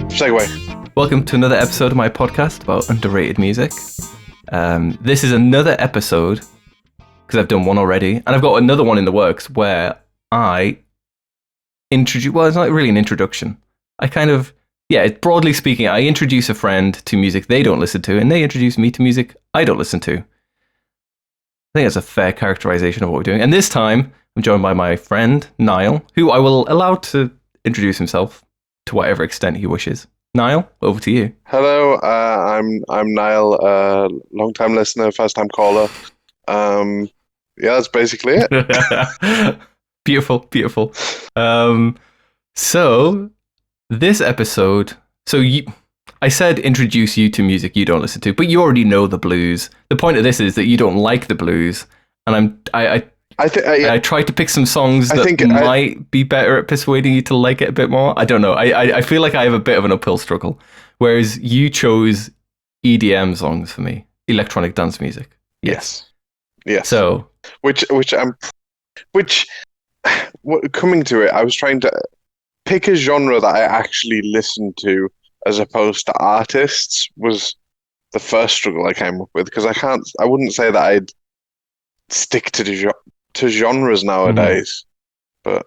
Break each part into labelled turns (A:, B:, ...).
A: Segue.
B: Welcome to another episode of my podcast about underrated music. This is another episode, because I've done one already, and I've got another one in the works where I introduce, well, it's not really an introduction. Broadly speaking, I introduce a friend to music they don't listen to, and they introduce me to music I don't listen to. I think that's a fair characterization of what we're doing. And this time, I'm joined by my friend, Niall, who I will allow to introduce himself to whatever extent he wishes. Niall, over to you.
A: Hello, I'm Niall, long-time listener, first-time caller. That's basically it.
B: Beautiful. So this episode, I said introduce you to music you don't listen to, but you already know the blues. The point of this is that you don't like the blues, and I tried to pick some songs that might be better at persuading you to like it a bit more. I don't know. I feel like I have a bit of an uphill struggle, whereas you chose EDM songs for me, electronic dance music.
A: Yes.
B: So,
A: coming to it, I was trying to pick a genre that I actually listened to as opposed to artists was the first struggle I came up with, because I wouldn't say that I'd stick to genres nowadays, and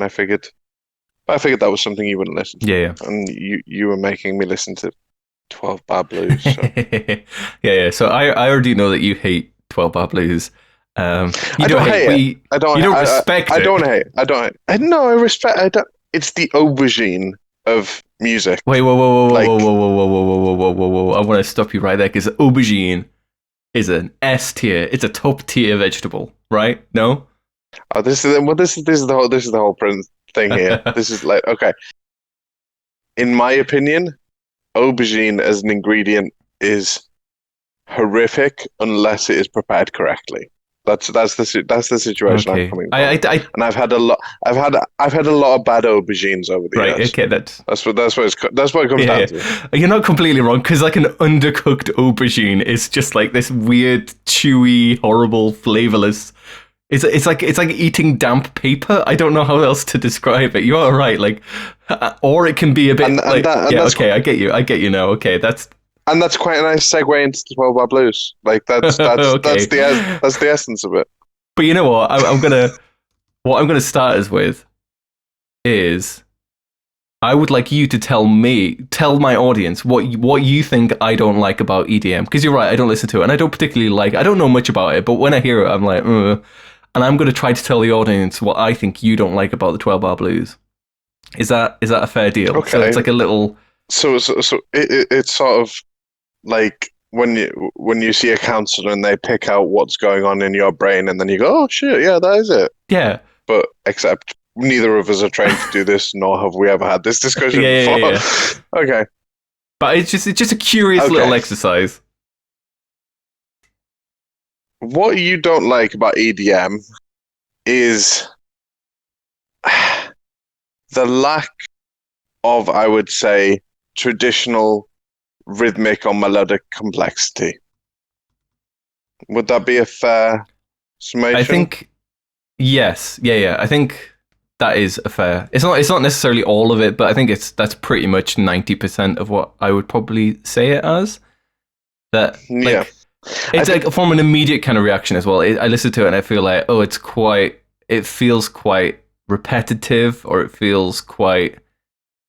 A: I figured that was something you wouldn't listen to.
B: Yeah.
A: And you were making me listen to 12 Bar Blues. So.
B: Yeah. So I already know that you hate 12 Bar Blues. I
A: don't hate it.
B: Respect it.
A: I don't hate. No, I respect. I don't. It's the aubergine of music.
B: Wait, whoa. I want to stop you right there, because aubergine is an S tier. It's a top tier vegetable, right? No.
A: Oh, this is the whole thing here. This is like, okay. In my opinion, aubergine as an ingredient is horrific unless it is prepared correctly. That's the situation I'm coming from. And I've had a lot of bad aubergines over the years.
B: Okay, that's
A: what it comes down to.
B: You're not completely wrong, because like an undercooked aubergine is just like this weird, chewy, horrible, flavorless. It's like eating damp paper. I don't know how else to describe it. You are right, like, or it can be a bit. I get you now. Okay, that's quite a nice segue into the 12 Bar Blues. Like that's okay. that's the essence of it. But you know what? What I'm gonna start us with is, I would like you to tell my audience what you think I don't like about EDM, because you're right, I don't listen to it, and I don't particularly like. I don't know much about it, but when I hear it, I'm like, and I'm gonna try to tell the audience what I think you don't like about the 12 Bar Blues. Is that a fair deal?
A: Okay.
B: So it's like a little.
A: So it's sort of like when you see a counselor and they pick out what's going on in your brain, and then you go, oh shit, yeah, that is it.
B: Yeah.
A: But except neither of us are trained to do this, nor have we ever had this discussion before. Yeah. Okay.
B: But it's just a curious little exercise.
A: What you don't like about EDM is the lack of, I would say, traditional rhythmic or melodic complexity. Would that be a fair summation?
B: I think yes. Yeah. I think that is a fair. It's not necessarily all of it, but I think that's pretty much 90% of what I would probably say it as. That it's like from an immediate kind of reaction as well. I listen to it and I feel like, it feels quite repetitive, or it feels quite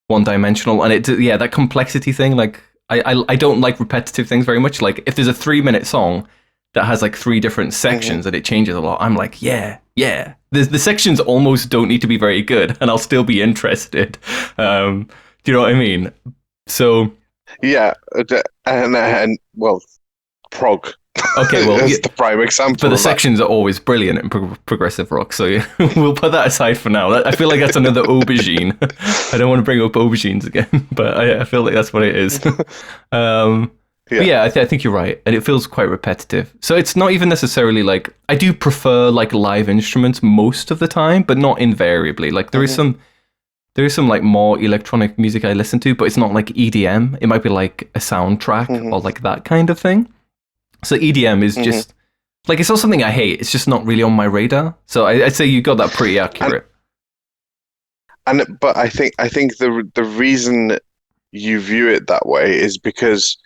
B: one-dimensional, and that complexity thing. Like I don't like repetitive things very much. Like if there's a 3-minute song that has like 3 different sections and it changes a lot, I'm like, yeah. The sections almost don't need to be very good, and I'll still be interested. Do you know what I mean? So
A: yeah, and prog.
B: Okay, well,
A: it's the prime example.
B: But the sections are always brilliant in progressive rock, so we'll put that aside for now. I feel like that's another aubergine. I don't want to bring up aubergines again, but I feel like that's what it is. I think you're right, and it feels quite repetitive. So it's not even necessarily like, I do prefer like live instruments most of the time, but not invariably. Like there is some like more electronic music I listen to, but it's not like EDM. It might be like a soundtrack or like that kind of thing. So EDM is just Like, it's not something I hate. It's just not really on my radar. So I'd say you got that pretty accurate.
A: But I think the reason you view it that way is because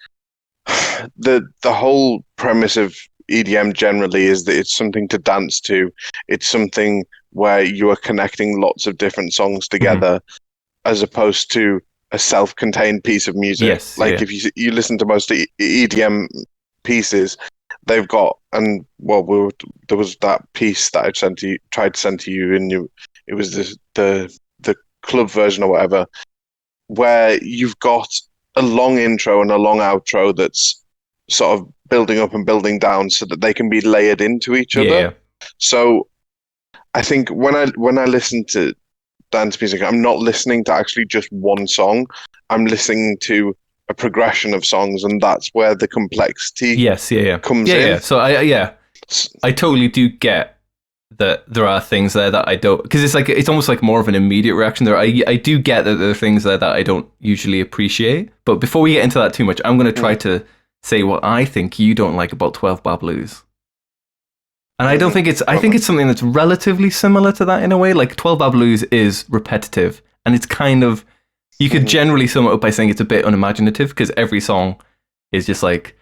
A: the whole premise of EDM generally is that it's something to dance to. It's something where you are connecting lots of different songs together, as opposed to a self-contained piece of music.
B: Yes,
A: like
B: yeah.
A: if you listen to most EDM pieces, they've got there was that piece that I tried to send to you, and it was the club version or whatever, where you've got a long intro and a long outro that's sort of building up and building down so that they can be layered into each other.
B: Yeah.
A: So I think when I listen to dance music, I'm not listening to actually just one song. I'm listening to a progression of songs, and that's where the complexity comes in.
B: Yeah. So I totally do get that there are things there that I don't, because it's almost like more of an immediate reaction there. I do get that there are things there that I don't usually appreciate. But before we get into that too much, I'm going to try to say what I think you don't like about 12 Bar Blues. And I don't think I think it's something that's relatively similar to that in a way. Like 12 Bar Blues is repetitive, and it's kind of, you could generally sum it up by saying it's a bit unimaginative, because every song is just like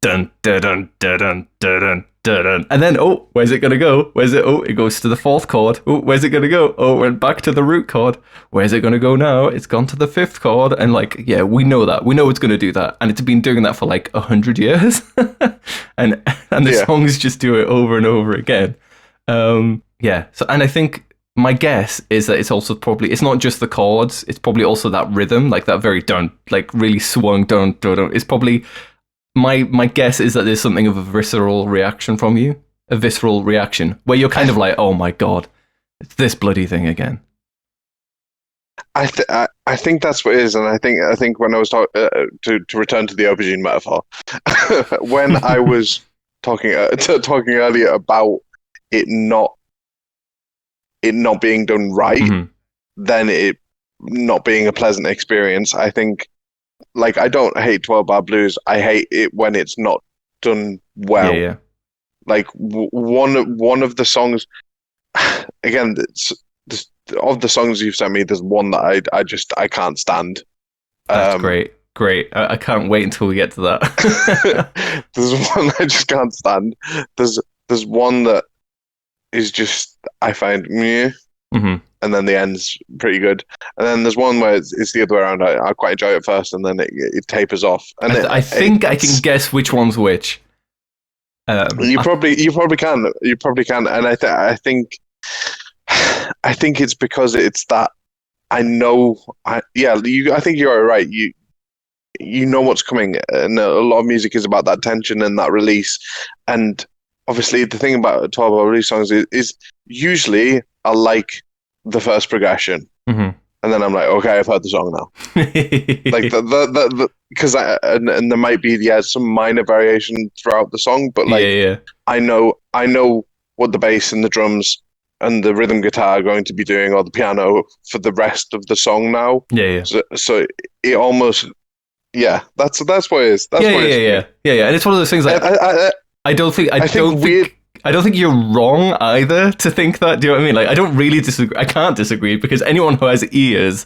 B: dun dun dun dun dun dun dun dun, and then where's it gonna go? It goes to the fourth chord. Where's it gonna go? It went back to the root chord. Where's it gonna go now? It's gone to the fifth chord, and we know that. We know it's gonna do that, and it's been doing that for like 100 years, and the songs just do it over and over again. So, and I think my guess is that it's also probably, it's not just the chords, it's probably also that rhythm, like that very dun, like really swung dun dun dun. It's probably, my guess is that there's something of a visceral reaction from you, a visceral reaction where you're kind of like, oh my god, it's this bloody thing again.
A: I think that's what it is, and I think when I was to return to the aubergine metaphor, when I was talking earlier about it not being done right, then it not being a pleasant experience. I think, like, I don't hate 12 Bar Blues. I hate it when it's not done well.
B: Yeah.
A: Like one of the songs, again, of the songs you've sent me, there's one that I can't stand.
B: That's great. I can't wait until we get to that.
A: There's one I just can't stand. There's one that is just, I find meh, and then the end's pretty good. And then there's one where it's the other way around. I quite enjoy it first, and then it tapers off. And
B: I think I can guess which one's which.
A: You probably can, and I think it's because it's that I know. I think you're right. You know what's coming, and a lot of music is about that tension and that release. And obviously, the thing about 12 Hour Release songs is usually I like the first progression, and then I'm like, okay, I've heard the song now. Like because and there might be some minor variation throughout the song, but I know what the bass and the drums and the rhythm guitar are going to be doing, or the piano, for the rest of the song now. So it almost, that's what it is. That's what it is.
B: And it's one of those things like I don't think you're wrong either to think that. Do you know what I mean? Like, I don't really disagree. I can't disagree, because anyone who has ears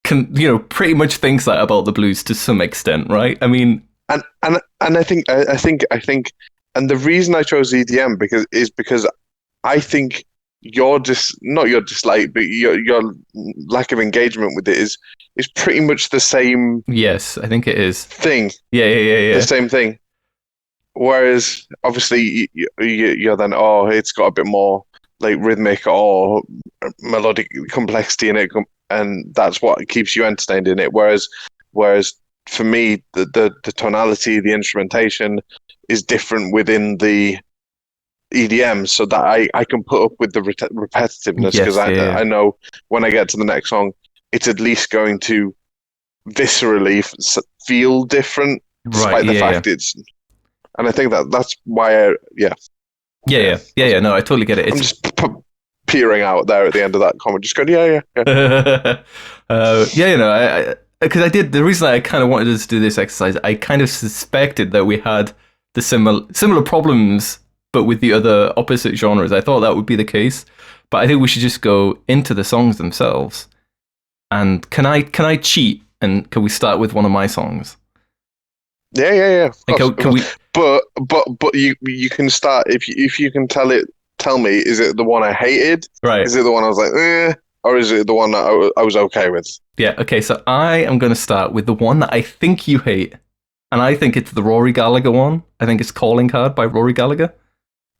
B: can, pretty much thinks that about the blues to some extent, right? I mean,
A: and I think, and the reason I chose EDM because I think not your dislike, but your lack of engagement with it is pretty much the same.
B: Yes, I think it is
A: thing.
B: Yeah.
A: The same thing. Whereas, obviously, you're then, it's got a bit more like rhythmic or melodic complexity in it, and that's what keeps you entertained in it. Whereas for me, the tonality, the instrumentation is different within the EDM, so that I can put up with the repetitiveness, because I know when I get to the next song, it's at least going to viscerally feel different, despite the fact it's. And I think that's why,
B: No, I totally get it.
A: I'm just peering out there at the end of that comment, just going,
B: because I did. The reason I kind of wanted to do this exercise, I kind of suspected that we had the similar problems but with the other opposite genres. I thought that would be the case, but I think we should just go into the songs themselves. And can I cheat? And can we start with one of my songs?
A: Yeah. Of course,
B: Can we?
A: But you can start if you can tell me, is it the one I hated?
B: Right.
A: Is it the one I was like, or is it the one that I was okay with?
B: Yeah. Okay. So I am going to start with the one that I think you hate, and I think it's the Rory Gallagher one. I think it's "Calling Card" by Rory Gallagher.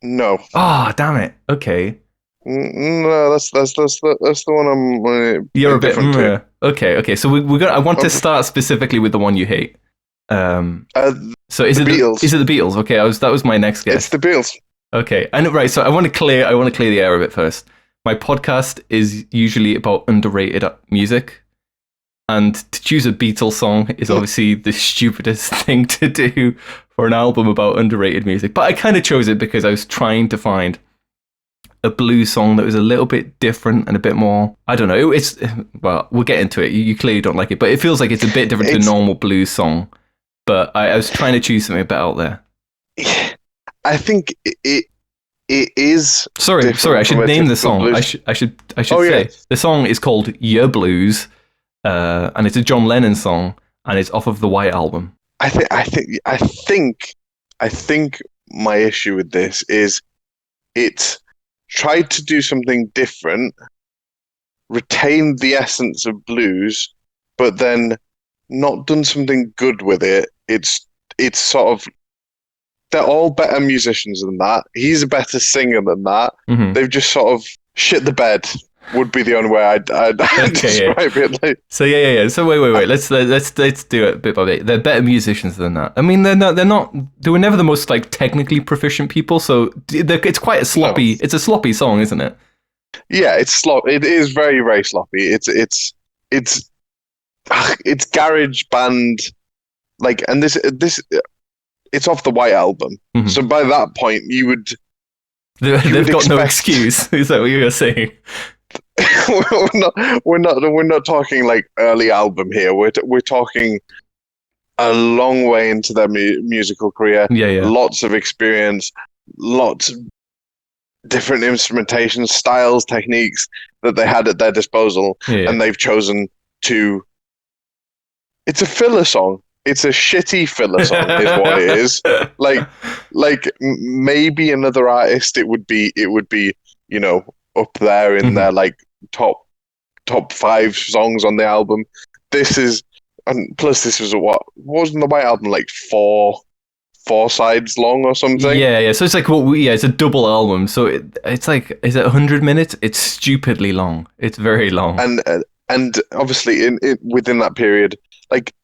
A: No.
B: Ah, damn it. Okay.
A: No, that's the one I'm.
B: You're a bit
A: different to.
B: Okay. So we're gonna. I want to start specifically with the one you hate. So is it
A: Beatles?
B: Is it the Beatles? Okay, that was my next guess.
A: It's the Beatles.
B: Okay, and right. So I want to clear the air a bit first. My podcast is usually about underrated music, and to choose a Beatles song is obviously the stupidest thing to do for an album about underrated music. But I kind of chose it because I was trying to find a blues song that was a little bit different and a bit more, I don't know, well, we'll get into it. You clearly don't like it, but it feels like it's a bit different to a normal blues song. But I was trying to choose something a bit out there.
A: I think it is.
B: Sorry, I should name the song. Blues. I should say yeah. The song is called Yer Blues, and it's a John Lennon song, and it's off of the White Album.
A: I think my issue with this is it's tried to do something different, retained the essence of blues, but then not done something good with it. It's sort of, they're all better musicians than that. He's a better singer than that. Mm-hmm. They've just sort of shit the bed. Would be the only way I'd describe it. Like,
B: so yeah. So wait. Let's do it bit by bit. They're better musicians than that. I mean, they were never the most like technically proficient people. So it's quite a sloppy. No. It's a sloppy song, isn't it?
A: Yeah, it's sloppy. It is very, very sloppy. It's garage band, like, and this it's off the White Album. Mm-hmm. So by that point,
B: they've got no excuse. Is that what you were saying?
A: we're not talking like early album here. We're talking a long way into their musical career.
B: Yeah.
A: Lots of experience, lots of different instrumentation styles, techniques that they had at their disposal, and they've chosen to. It's a filler song. It's a shitty filler song, is what it is. Like maybe another artist, it would be up there in their like top 5 songs on the album. This is, and plus this was wasn't the White Album like four sides long or something?
B: Yeah. So it's like it's a double album. So it's like, is it 100 minutes? It's stupidly long. It's very long.
A: And obviously within that period, like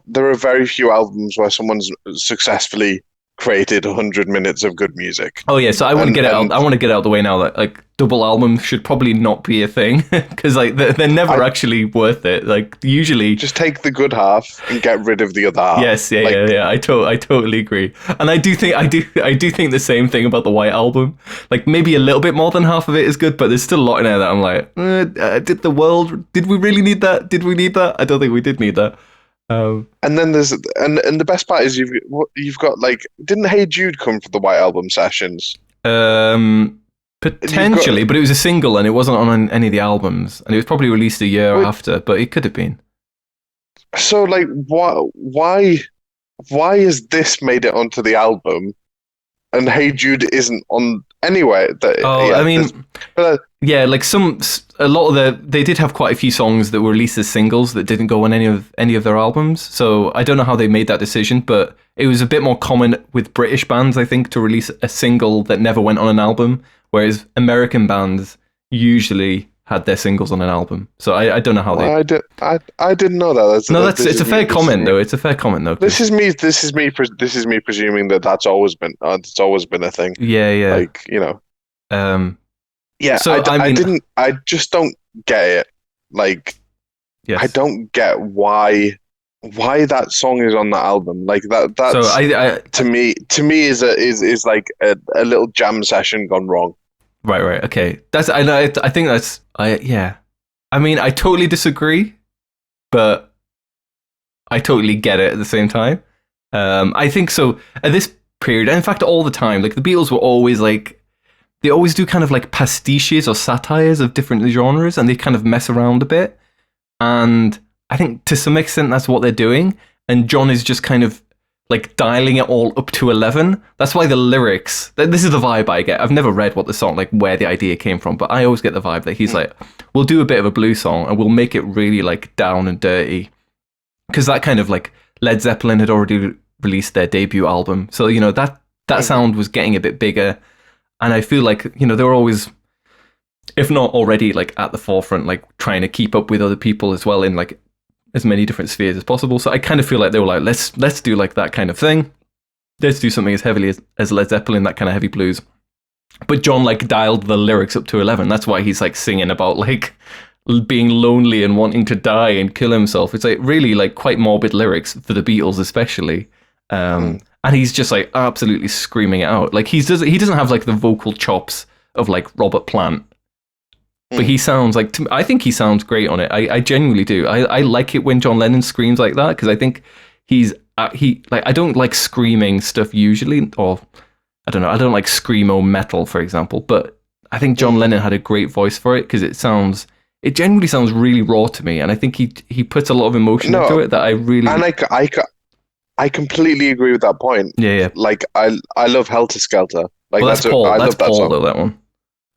A: there are very few albums where someone's successfully created 100 minutes of good music.
B: Oh yeah, so I want to get out. I want to get out of the way now that like double albums should probably not be a thing because like they're never actually worth it. Like usually,
A: just take the good half and get rid of the other half.
B: Yes, yeah. I totally agree, and I do think the same thing about the White Album. Like maybe a little bit more than half of it is good, but there's still a lot in there that I'm like, did we really need that? Did we need that? I don't think we did need that.
A: And then there's and the best part is you've got like, didn't Hey Jude come for the White Album sessions?
B: Potentially, but it was a single and it wasn't on any of the albums, and it was probably released a year after, but it could have been.
A: So like, why has this made it onto the album, and Hey Jude isn't on anyway?
B: Like a lot of they did have quite a few songs that were released as singles that didn't go on any of their albums. So I don't know how they made that decision, but it was a bit more common with British bands, I think, to release a single that never went on an album, whereas American bands usually had their singles on an album. So I don't know how they.
A: I didn't know that.
B: It's a fair comment though. It's a fair comment though.
A: This is me presuming that's always been a thing.
B: Yeah.
A: Like, you know. Yeah,
B: so
A: I just don't get it. Like, yes. I don't get why that song is on that album. Like that's so to me is like a little jam session gone wrong.
B: Right. Okay. I think that's yeah. I mean, I totally disagree, but I totally get it at the same time. I think so. At this period. And in fact, all the time, like the Beatles were always like, they always do kind of like pastiches or satires of different genres, and they kind of mess around a bit. And I think to some extent that's what they're doing. And John is just kind of like dialing it all up to 11. That's why the lyrics, this is the vibe I get. I've never read what the song, like where the idea came from, but I always get the vibe that he's like, we'll do a bit of a blues song and we'll make it really like down and dirty. Because that kind of like Led Zeppelin had already released their debut album. So, you know, that sound was getting a bit bigger. And I feel like, you know, they were always, if not already like at the forefront, like trying to keep up with other people as well in like as many different spheres as possible. So I kind of feel like they were like, let's do like that kind of thing. Let's do something as heavily as Led Zeppelin, that kind of heavy blues. But John like dialed the lyrics up to 11. That's why he's like singing about like being lonely and wanting to die and kill himself. It's like really like quite morbid lyrics for the Beatles especially. And he's just like absolutely screaming it out. Like he doesn't have like the vocal chops of like Robert Plant. But he sounds like, I think he sounds great on it. I genuinely do. I like it when John Lennon screams like that, because I think I don't like screaming stuff usually, or I don't know, I don't like screamo metal, for example, but I think John Lennon had a great voice for it, because it genuinely sounds really raw to me, and I think he puts a lot of emotion into it that I really...
A: And I completely agree with that point.
B: Yeah.
A: Like, I love Helter Skelter. Like,
B: well, that's Paul. That's Paul, though, that one.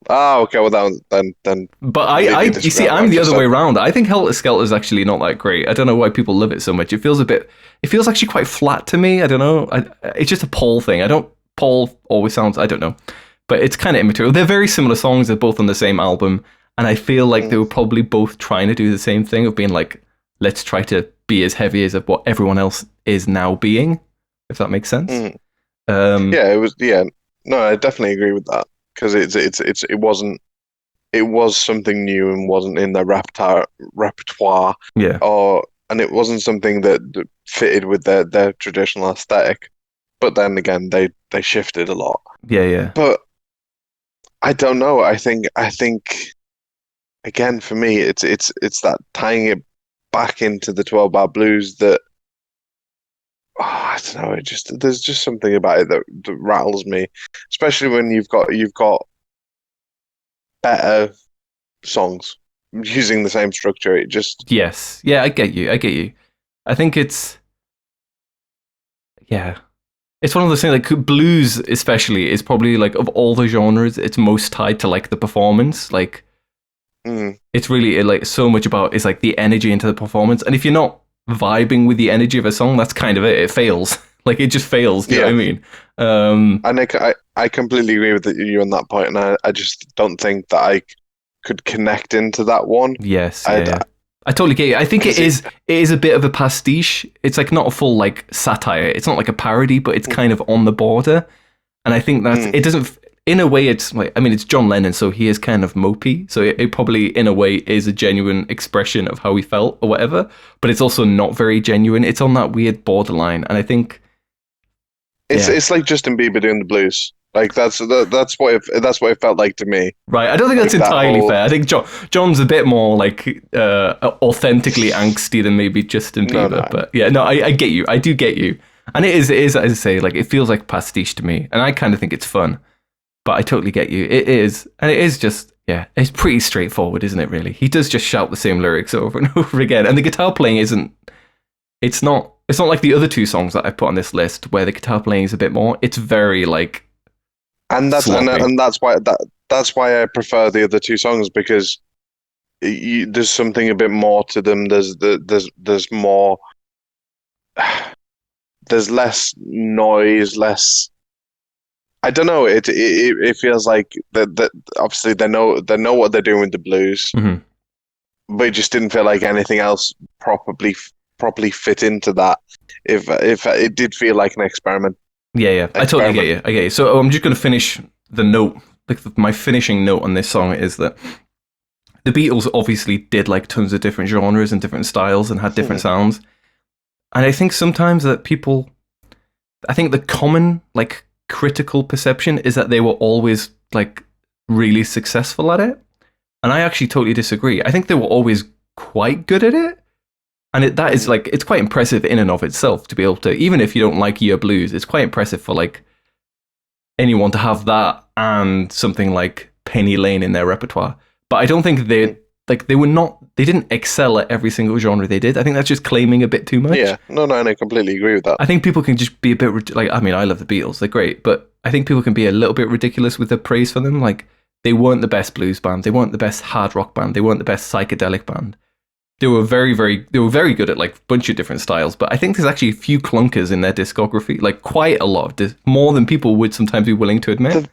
A: Oh, okay. Well, then.
B: But you see, I'm the other way around. I think Helter Skelter is actually not that great. I don't know why people love it so much. It feels actually quite flat to me. I don't know. It's just a Paul thing. Paul always sounds, I don't know. But it's kind of immaterial. They're very similar songs. They're both on the same album. And I feel like they were probably both trying to do the same thing of being like, let's try to be as heavy as what everyone else is now being, if that makes sense.
A: Yeah, it was. Yeah, no, I definitely agree with that, because it was something new and wasn't in their repertoire.
B: Yeah.
A: And it wasn't something that fitted with their traditional aesthetic. But then again, they shifted a lot.
B: Yeah.
A: But I don't know. I think again, for me, it's that tying it back into the 12-bar blues that, I don't know. There's just something about it that rattles me, especially when you've got better songs using the same structure. It just...
B: Yes. Yeah, I get you. I think it's one of those things, like blues especially is probably like of all the genres, it's most tied to like the performance. Like it's really like so much about is like the energy into the performance. And if you're not vibing with the energy of a song, that's kind of it. It fails. Like it just fails. Do you know what I mean?
A: And I completely agree with you on that point, and I just don't think that I could connect into that one.
B: Yes, I totally get you. I think it is a bit of a pastiche. It's like not a full like satire. It's not like a parody, but it's kind of on the border. And I think that's it doesn't. In a way, it's like, I mean, it's John Lennon, so he is kind of mopey. So it probably, in a way, is a genuine expression of how he felt or whatever. But it's also not very genuine. It's on that weird borderline, and I think
A: it's like Justin Bieber doing the blues. Like that's what it felt like to me.
B: Right. I don't think that's entirely fair. I think John's a bit more like authentically angsty than maybe Justin Bieber. No. But yeah, no, I get you. I do get you. And it is as I say, like it feels like pastiche to me, and I kind of think it's fun. But I totally get you. It is, and it is just, it's pretty straightforward, isn't it, really? He does just shout the same lyrics over and over again. And the guitar playing it's not like the other two songs that I put on this list where the guitar playing is a bit more. It's very like,
A: and that's why I prefer the other two songs, because there's something a bit more to them. There's more, there's less noise, less. I don't know. It feels like that obviously they know what they're doing with the blues, but it just didn't feel like anything else properly fit into that. If it did feel like an experiment.
B: Yeah. I totally get you. So I'm just going to finish the note. Like my finishing note on this song is that the Beatles obviously did like tons of different genres and different styles and had different sounds, and I think sometimes that I think the common like critical perception is that they were always like really successful at it, and I actually totally disagree. I think they were always quite good at it, and that is like, it's quite impressive in and of itself to be able to, even if you don't like Yer Blues, it's quite impressive for like anyone to have that and something like Penny Lane in their repertoire. But I don't think they didn't excel at every single genre they did. I think that's just claiming a bit too much.
A: Yeah, no, I completely agree with that.
B: I think people can just be a bit like, I mean, I love the Beatles, they're great, but I think people can be a little bit ridiculous with their praise for them. Like, they weren't the best blues band, they weren't the best hard rock band, they weren't the best psychedelic band. They were very good at like a bunch of different styles, but I think there's actually a few clunkers in their discography, like quite a lot, more than people would sometimes be willing to admit.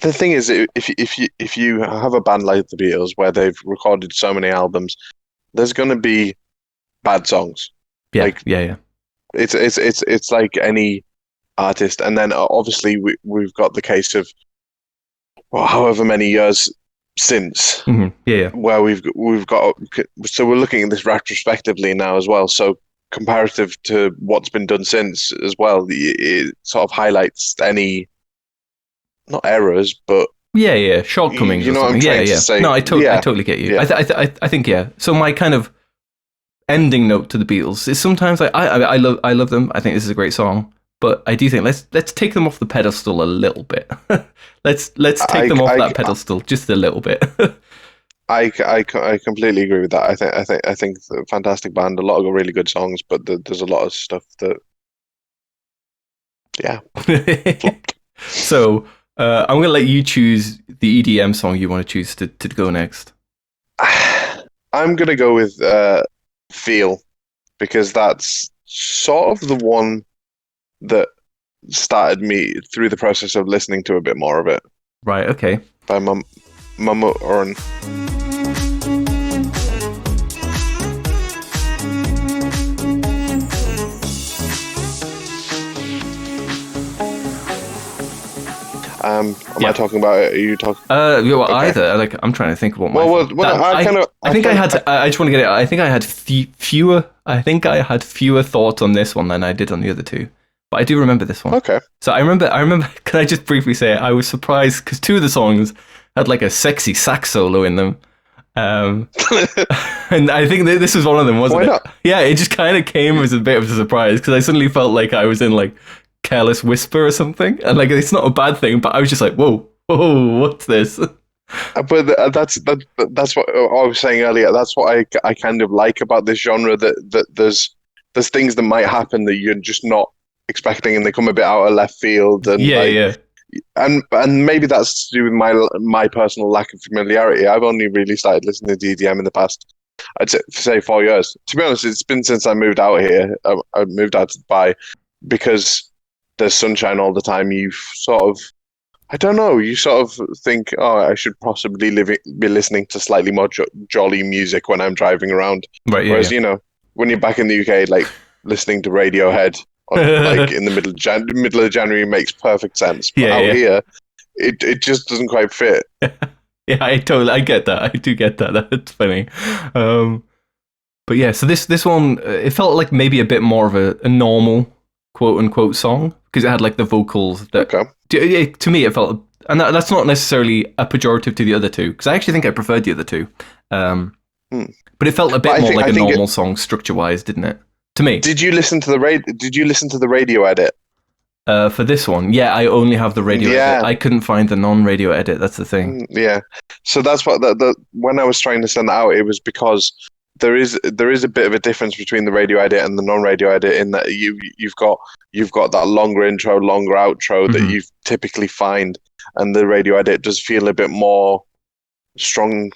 A: The thing is, if you have a band like the Beatles where they've recorded so many albums, there's going to be bad songs.
B: Yeah,
A: like,
B: yeah.
A: It's like any artist, and then obviously we've got the case of however many years since, where we've got, so we're looking at this retrospectively now as well. So comparative to what's been done since as well, it sort of highlights any, not errors, but
B: shortcomings.
A: You know what I'm trying to say?
B: No, I totally get you. Yeah. I think So my kind of ending note to the Beatles is sometimes I love them. I think this is a great song. But I do think let's take them off the pedestal a little bit. let's take them off that pedestal just a little bit.
A: I completely agree with that. I think it's a fantastic band, a lot of really good songs, but there's a lot of stuff that flopped.
B: So I'm gonna let you choose the EDM song you want to choose to go next.
A: I'm gonna go with "Feel," because that's sort of the one that started me through the process of listening to a bit more of it.
B: Right, okay.
A: By Mahmut Orhan. Am I talking about it? Are you talking?
B: Okay. Either. Like, I'm trying to think of what my. I think I just want to get it. I think I had fewer thoughts on this one than I did on the other two. But I do remember this one.
A: Okay.
B: So I remember. Can I just briefly say I was surprised because two of the songs had like a sexy sax solo in them, and I think this was one of them, wasn't it? Why not? Yeah, it just kind of came as a bit of a surprise because I suddenly felt like I was in like Careless Whisper or something, and like it's not a bad thing, but I was just like, whoa, what's this?
A: But that's what I was saying earlier. That's what I kind of like about this genre. That there's things that might happen that you're just not expecting, and they come a bit out of left field, and and maybe that's to do with my personal lack of familiarity. I've only really started listening to EDM in the past, I'd say 4 years. To be honest, it's been since I moved out here. I moved out to Dubai because there's sunshine all the time. You sort of, I don't know, you sort of think, oh, I should possibly be listening to slightly more jolly music when I'm driving around.
B: Right.
A: Whereas you know, when you're back in the UK, like listening to Radiohead like in the middle of January makes perfect sense. But here, it just doesn't quite fit.
B: Yeah, I get that. I do get that. That's funny. But yeah, so this one, it felt like maybe a bit more of a normal quote unquote song because it had like the vocals that. Okay. To me, it felt, and that's not necessarily a pejorative to the other two because I actually think I preferred the other two. But it felt a bit more like a normal song structure wise, didn't it? To me.
A: Did you listen to the radio edit?
B: For this one, yeah, I only have the radio edit. I couldn't find the non-radio edit. That's the thing.
A: Yeah, so that's what when I was trying to send that out, it was because there is a bit of a difference between the radio edit and the non-radio edit in that you've got that longer intro, longer outro that you typically find, and the radio edit does feel a bit more strong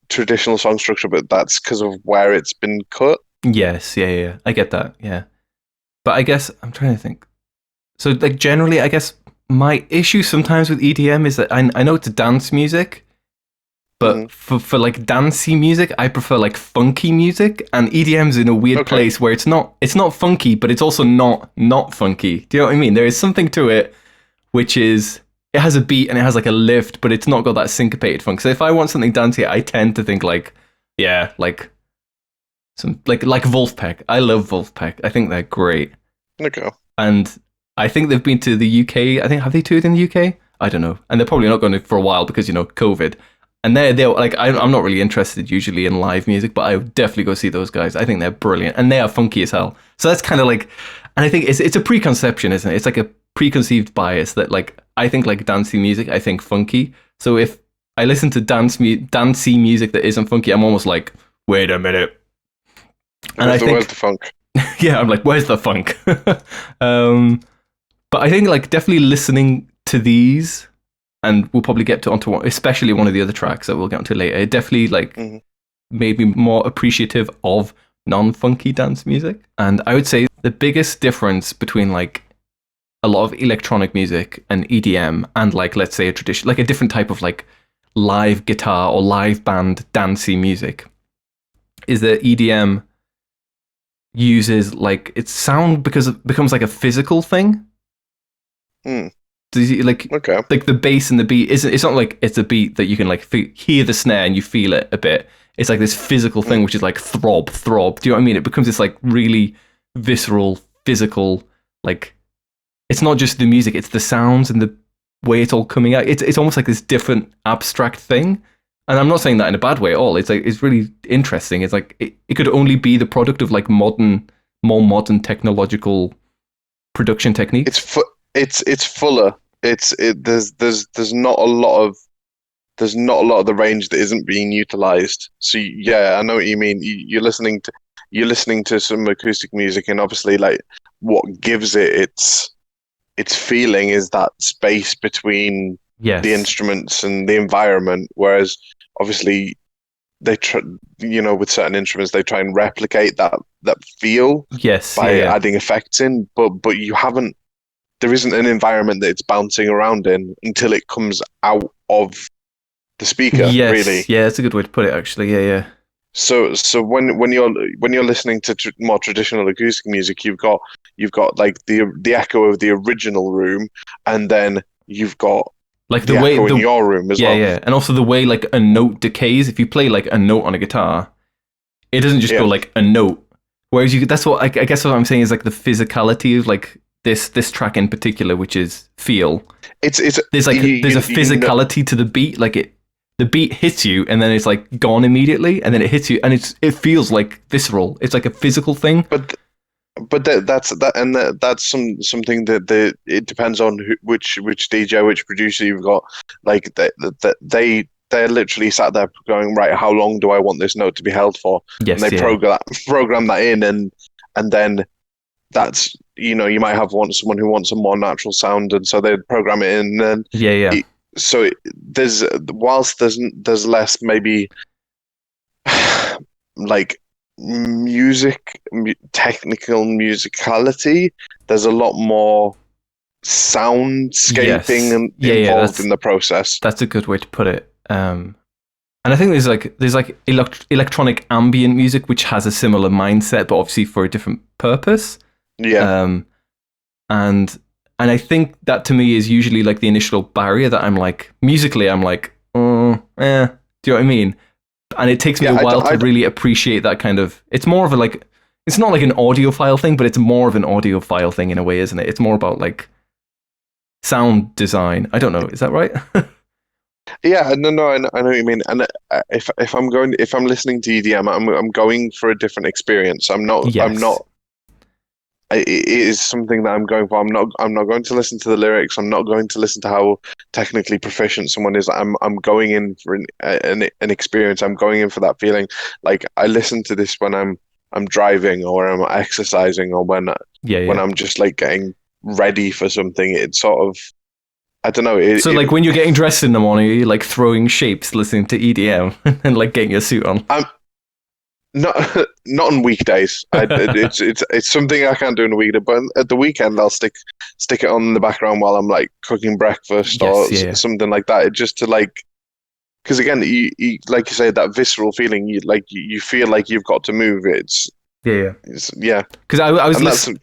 A: traditional song structure, but that's because of where it's been cut.
B: Yes, yeah, I get that, yeah. But I guess, I'm trying to think. So, like, generally, I guess my issue sometimes with EDM is that I know it's dance music, but for like dancey music, I prefer like funky music, and EDM's in a weird place where it's not funky, but it's also not funky. Do you know what I mean? There is something to it, which is, it has a beat and it has like a lift, but it's not got that syncopated funk. So if I want something dancey, I tend to think like, like some like Wolfpack. I love Wolfpack. I think they're great.
A: Okay.
B: And I think they've been to the UK. I think, have they toured in the UK? I don't know. And they're probably not going to for a while because, you know, COVID. And they're like, I'm not really interested usually in live music, but I would definitely go see those guys. I think they're brilliant, and they are funky as hell. So that's kind of like, and I think it's a preconception, isn't it? It's like a preconceived bias that like I think like dancey music, I think funky. So if I listen to dancey music that isn't funky, I'm almost like, wait a minute. And
A: Where's the funk?
B: Yeah, I'm like, where's the funk? But I think like definitely listening to these, and we'll probably get onto one, especially one of the other tracks that we'll get onto later. It definitely like made me more appreciative of non-funky dance music. And I would say the biggest difference between like a lot of electronic music and EDM and like, let's say a tradition, like a different type of like live guitar or live band dancey music, is that EDM uses like its sound because it becomes like a physical thing. Does like the bass and the beat isn't? It's not like it's a beat that you can like hear the snare and you feel it a bit. It's like this physical thing, which is like throb. Do you know what I mean? It becomes this like really visceral, physical. Like it's not just the music; it's the sounds and the way it's all coming out. It's almost like this different abstract thing. And I'm not saying that in a bad way at all. It's like it's really interesting. It's like it could only be the product of like more modern technological production techniques.
A: It's fuller. There's not a lot of the range that isn't being utilized. So yeah, I know what you mean. You're listening to some acoustic music, and obviously like what gives it its feeling is that space between the instruments and the environment. Whereas obviously they with certain instruments they try and replicate that feel by adding effects in, but you haven't. There isn't an environment that it's bouncing around in until it comes out of the speaker.
B: Yes,
A: really.
B: Yeah, that's a good way to put it. Actually, yeah.
A: So when you're listening to more traditional acoustic music, you've got like the echo of the original room, and then you've got
B: like
A: the way in your room as well.
B: Yeah, and also the way like a note decays. If you play like a note on a guitar, it doesn't just go like a note. Whereas that's what I guess what I'm saying is like the physicality of like this track in particular, which is Feel. There's a physicality to the beat. Like the beat hits you and then it's like gone immediately, and then it hits you and it feels like visceral. It's like a physical thing.
A: But that's something that it depends on which DJ, which producer you've got. Like they're literally sat there going, right, how long do I want this note to be held for?
B: Yes,
A: and they program that in, and then that's, you might have someone who wants a more natural sound, and so they program it in. And so there's less maybe like technical musicality. There's a lot more soundscaping and involved in the process.
B: That's a good way to put it. And I think there's like electronic ambient music which has a similar mindset, but obviously for a different purpose. And I think that to me is usually like the initial barrier that I'm like, musically I'm like, do you know what I mean? And it takes me a while to really appreciate that kind of. It's more of a like, it's not like an audiophile thing, but it's more of an audiophile thing in a way, isn't it? It's more about like sound design. I don't know, is that right?
A: Yeah, no, I know what you mean. And if I'm listening to EDM, I'm going for a different experience. I'm not. It is something that I'm going for. I'm not going to listen to the lyrics. I'm not going to listen to how technically proficient someone is. I'm going in for an experience. I'm going in for that feeling. Like I listen to this when I'm driving or I'm exercising or when I'm just like getting ready for something. It's sort of, I don't know.
B: Like when you're getting dressed in the morning, you're like throwing shapes, listening to EDM and like getting your suit on.
A: Not on weekdays. It's something I can't do on a weekday. But at the weekend, I'll stick it on in the background while I'm like cooking breakfast something like that. It just to like, because again, you like you say, that visceral feeling. You feel like you've got to move. Because
B: I was listening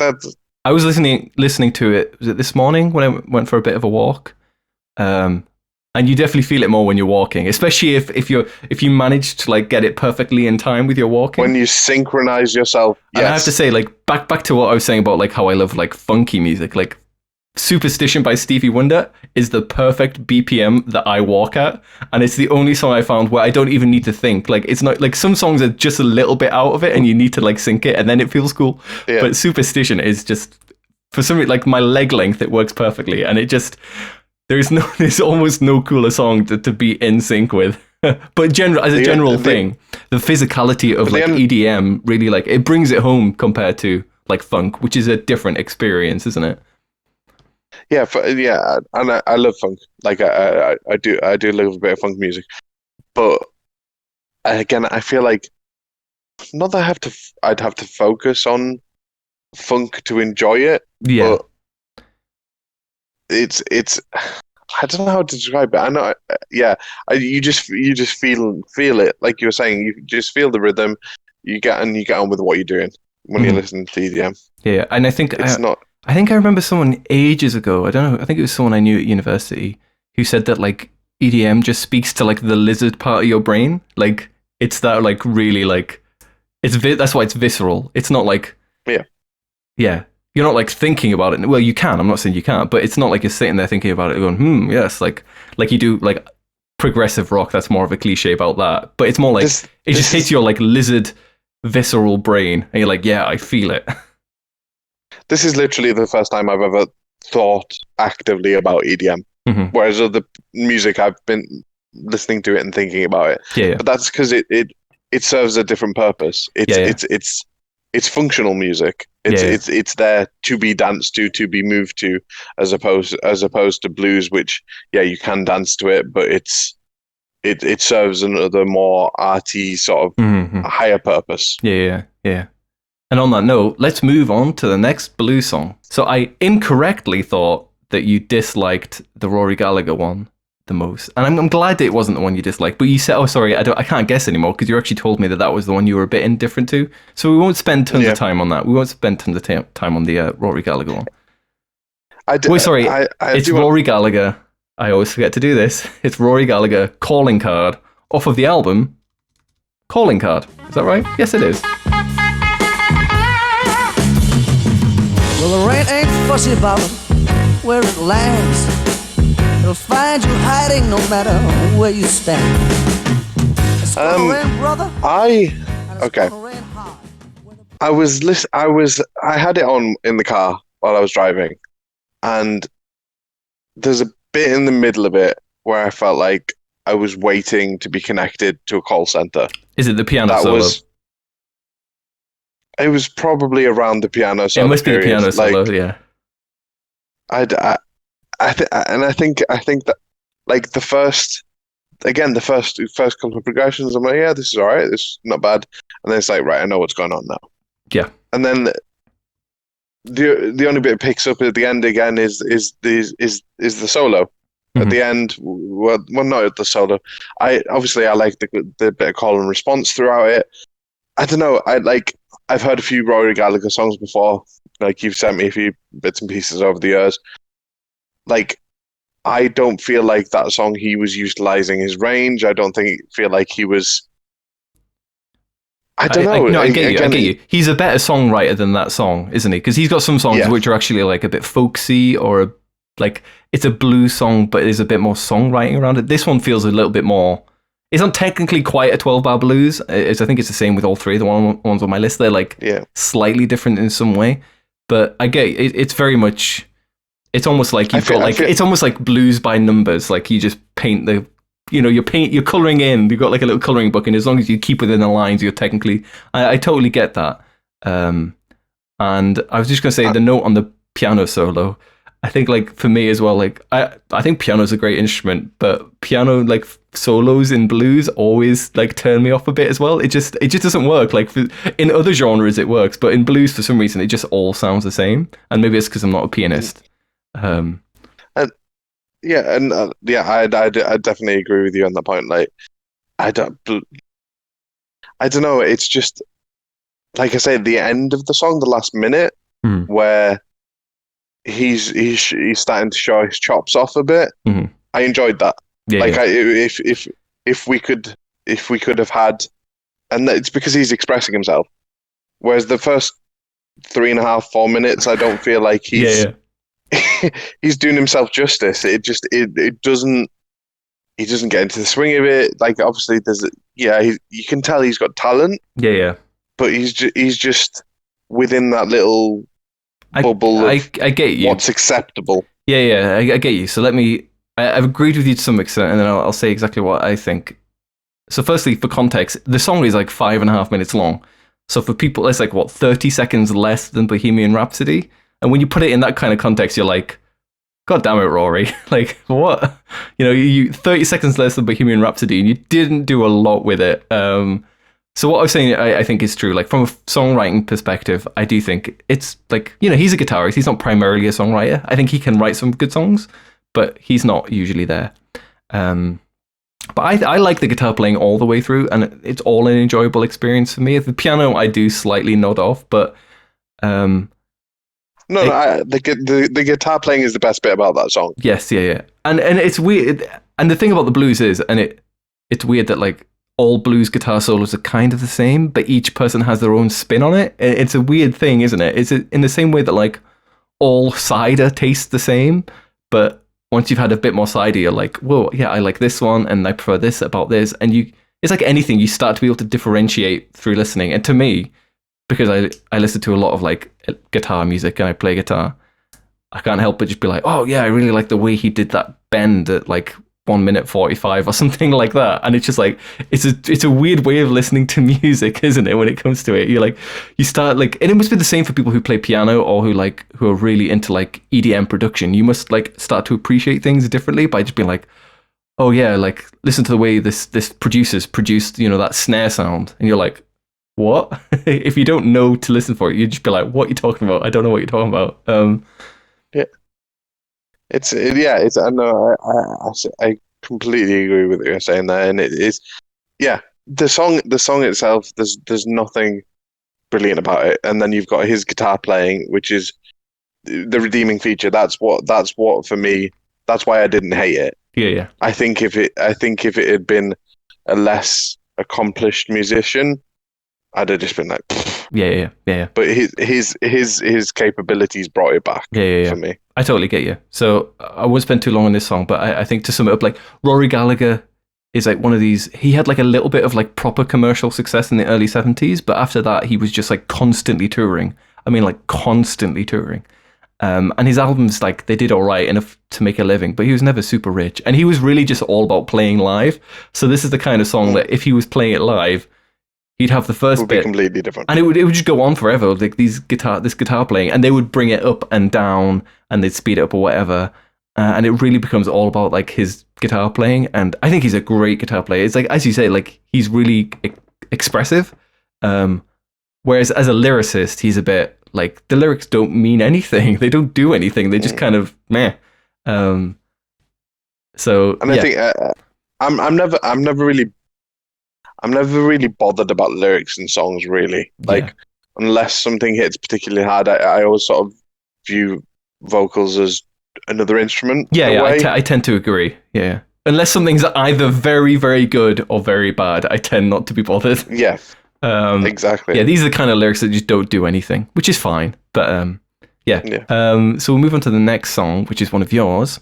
B: to it. Was it this morning when I went for a bit of a walk? And you definitely feel it more when you're walking, especially if you manage to like get it perfectly in time with your walking.
A: When you synchronize yourself. Yes.
B: And I have to say, like back to what I was saying about like how I love like funky music. Like Superstition by Stevie Wonder is the perfect BPM that I walk at, and it's the only song I found where I don't even need to think. Like it's not like some songs are just a little bit out of it, and you need to like sync it, and then it feels cool. Yeah. But Superstition is just, for some reason, like my leg length, it works perfectly, and it just. there's almost no cooler song to be in sync with. But as a general thing, the physicality of like EDM really like it brings it home compared to like funk, which is a different experience, isn't it?
A: Yeah, and I love funk. Like I do love a bit of funk music, but again, I feel like not that I'd have to focus on funk to enjoy it,
B: Yeah.
A: but it's I don't know how to describe it. I know, yeah, you just feel it, like you were saying. You just feel the rhythm. You get on with what you're doing when you're listening to EDM.
B: Yeah, and I think
A: It's not.
B: I think I remember someone ages ago. I don't know. I think it was someone I knew at university who said that like EDM just speaks to like the lizard part of your brain. Like it's that like really like that's why it's visceral. It's not like yeah. You're not like thinking about it. Well, you can. I'm not saying you can't, but it's not like you're sitting there thinking about it, going, yes, like you do like progressive rock. That's more of a cliche about that, but it's more like it just hits your like lizard visceral brain, and you're like, yeah, I feel it.
A: This is literally the first time I've ever thought actively about EDM.
B: Mm-hmm.
A: Whereas other music, I've been listening to it and thinking about it.
B: Yeah.
A: But that's because it serves a different purpose. It's functional music. It's there to be danced to be moved to, as opposed to blues, which you can dance to it, but it serves another more arty sort of higher purpose.
B: Yeah. And on that note, let's move on to the next blues song. So I incorrectly thought that you disliked the Rory Gallagher one the most, and I'm glad that it wasn't the one you disliked. But you said, "Oh, sorry, I can't guess anymore," because you actually told me that was the one you were a bit indifferent to. So we won't spend tons of time on that. We won't spend tons of time on the Rory Gallagher one. It's Rory Gallagher. I always forget to do this. It's Rory Gallagher, Calling Card, off of the album Calling Card. Is that right? Yes, it is.
C: Well, the rain ain't fussy about where it lands. It'll find you hiding no matter where you stand. It's gonna rain, brother.
A: I had it on in the car while I was driving, and there's a bit in the middle of it where I felt like I was waiting to be connected to a call center.
B: Is it the piano solo?
A: It was probably around the piano solo.
B: It must be the piano solo, yeah.
A: I think that like the first couple of progressions, I'm like, yeah, this is all right, this is not bad, and then it's like, right, I know what's going on now.
B: Yeah.
A: And then the only bit it picks up at the end again is the solo. At the end, well, not at the solo. I like the bit of call and response throughout it. I don't know. I've heard a few Rory Gallagher songs before. Like you've sent me a few bits and pieces over the years. Like, I don't feel like that song he was utilizing his range. I don't feel like he was. I don't know.
B: I get you. He's a better songwriter than that song, isn't he? Because he's got some songs which are actually like a bit folksy, or like it's a blues song, but there's a bit more songwriting around it. This one feels a little bit more. It's not technically quite a 12-bar blues. I think it's the same with all three of the ones on my list. They're like slightly different in some way, but I get it. It's very much. It's almost like it's almost like blues by numbers. Like you just paint the. You're coloring in. You've got like a little coloring book, and as long as you keep within the lines, you're technically. I totally get that. And I was just gonna say the note on the piano solo. I think like for me as well, like I think piano's a great instrument, but piano like solos in blues always like turn me off a bit as well. It just doesn't work. Like in other genres it works, but in blues for some reason it just all sounds the same. And maybe it's because I'm not a pianist.
A: I definitely agree with you on that point. Like, I don't know. It's just like I say, the end of the song, the last minute, where he's starting to show his chops off a bit. I enjoyed that. If we could have had, and it's because he's expressing himself. Whereas the first 3.5, 4 minutes, I don't feel like he's. He's doing himself justice. It doesn't. He doesn't get into the swing of it. Like obviously, you can tell he's got talent.
B: Yeah.
A: But he's just within that little bubble.
B: I get you.
A: What's acceptable?
B: Yeah. I get you. So let me I've agreed with you to some extent, and then I'll say exactly what I think. So firstly, for context, the song is like 5.5 minutes long. So for people, it's like, 30 seconds less than Bohemian Rhapsody? And when you put it in that kind of context, you're like, God damn it, Rory. Like, what? You 30 seconds less than Bohemian Rhapsody, and you didn't do a lot with it. So what I was saying, I think is true. Like, from a songwriting perspective, I do think it's like, he's a guitarist. He's not primarily a songwriter. I think he can write some good songs, but he's not usually there. But I like the guitar playing all the way through, and it's all an enjoyable experience for me. The piano, I do slightly nod off, but...
A: the guitar playing is the best bit about that song.
B: Yes, yeah. And it's weird. And the thing about the blues is, and it's weird that like all blues guitar solos are kind of the same, but each person has their own spin on it. It's a weird thing, isn't it? It's in the same way that like all cider tastes the same, but once you've had a bit more cider, you're like, whoa, yeah, I like this one, and I prefer this about this. And it's like anything, you start to be able to differentiate through listening. And to me, because I listen to a lot of like guitar music and I play guitar, I can't help but just be like, oh yeah, I really like the way he did that bend at like 1:45 or something like that. And it's just like, it's a weird way of listening to music, isn't it? When it comes to it, you're like, you start like, and it must be the same for people who play piano or who are really into like EDM production. You must like start to appreciate things differently by just being like, oh yeah, like listen to the way this producer's produced, that snare sound, and you're like, what? If you don't know to listen for it, you'd just be like, what are you talking about? I don't know what you're talking about.
A: I know, I completely agree with what you're saying there, and it is, the song itself, there's nothing brilliant about it, and then you've got his guitar playing, which is the redeeming feature. That's what for me, that's why I didn't hate it.
B: Yeah.
A: I think if it had been a less accomplished musician, I'd have just been like, pfft.
B: Yeah.
A: But his capabilities brought it back for me.
B: I totally get you. So I won't spend too long on this song, but I think to sum it up, like Rory Gallagher is like one of these. He had like a little bit of like proper commercial success in the early 70s, but after that he was just like constantly touring. I mean, like constantly touring. And his albums, like, they did all right enough to make a living, but he was never super rich, and he was really just all about playing live. So this is the kind of song that if he was playing it live, he'd have the first bit
A: completely different,
B: and it would just go on forever, like this guitar playing, and they would bring it up and down, and they'd speed it up or whatever, and it really becomes all about like his guitar playing. And I think he's a great guitar player. It's like, as you say, like he's really expressive, whereas as a lyricist, he's a bit like the lyrics don't mean anything. They don't do anything. They just kind of meh. So,
A: and I think I'm never really bothered about lyrics in songs, really. Like, unless something hits particularly hard, I always sort of view vocals as another instrument.
B: I tend to agree. Yeah, unless something's either very, very good or very bad, I tend not to be bothered.
A: Yeah, exactly.
B: Yeah, these are the kind of lyrics that just don't do anything, which is fine. But so we'll move on to the next song, which is one of yours.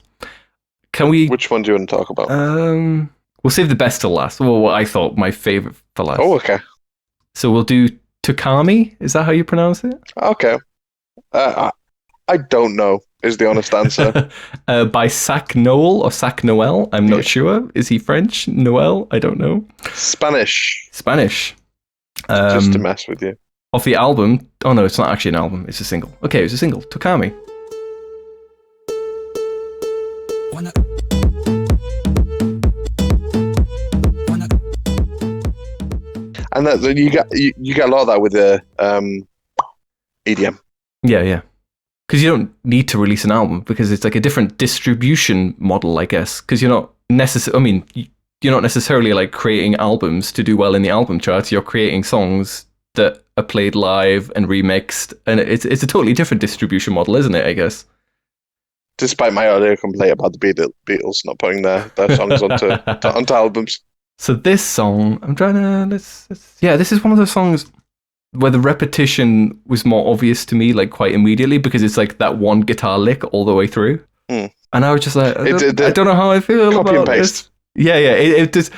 B: Can we?
A: Which one do you want to talk about?
B: We'll save the best till last. Well, what I thought my favorite for last.
A: Oh, okay.
B: So we'll do Tocame. Is that how you pronounce it?
A: Okay. I don't know, is the honest answer.
B: By Sak Noel or Sak Noel. I'm not sure. Is he French? Noel? I don't know.
A: Spanish.
B: Just
A: to mess with you.
B: Off the album. Oh, no, it's not actually an album. It's a single. Okay, it's a single. Tocame.
A: And that you get a lot of that with the EDM.
B: Yeah. Because you don't need to release an album, because it's like a different distribution model, I guess. Because you're not necessarily like creating albums to do well in the album charts. You're creating songs that are played live and remixed, and it's a totally different distribution model, isn't it? I guess.
A: Despite my earlier complaint about the Beatles not putting their songs onto albums.
B: So this song, I'm trying to this is one of those songs where the repetition was more obvious to me, like quite immediately, because it's like that one guitar lick all the way through, and I was just like, I don't know how I feel about this. Yeah, it does.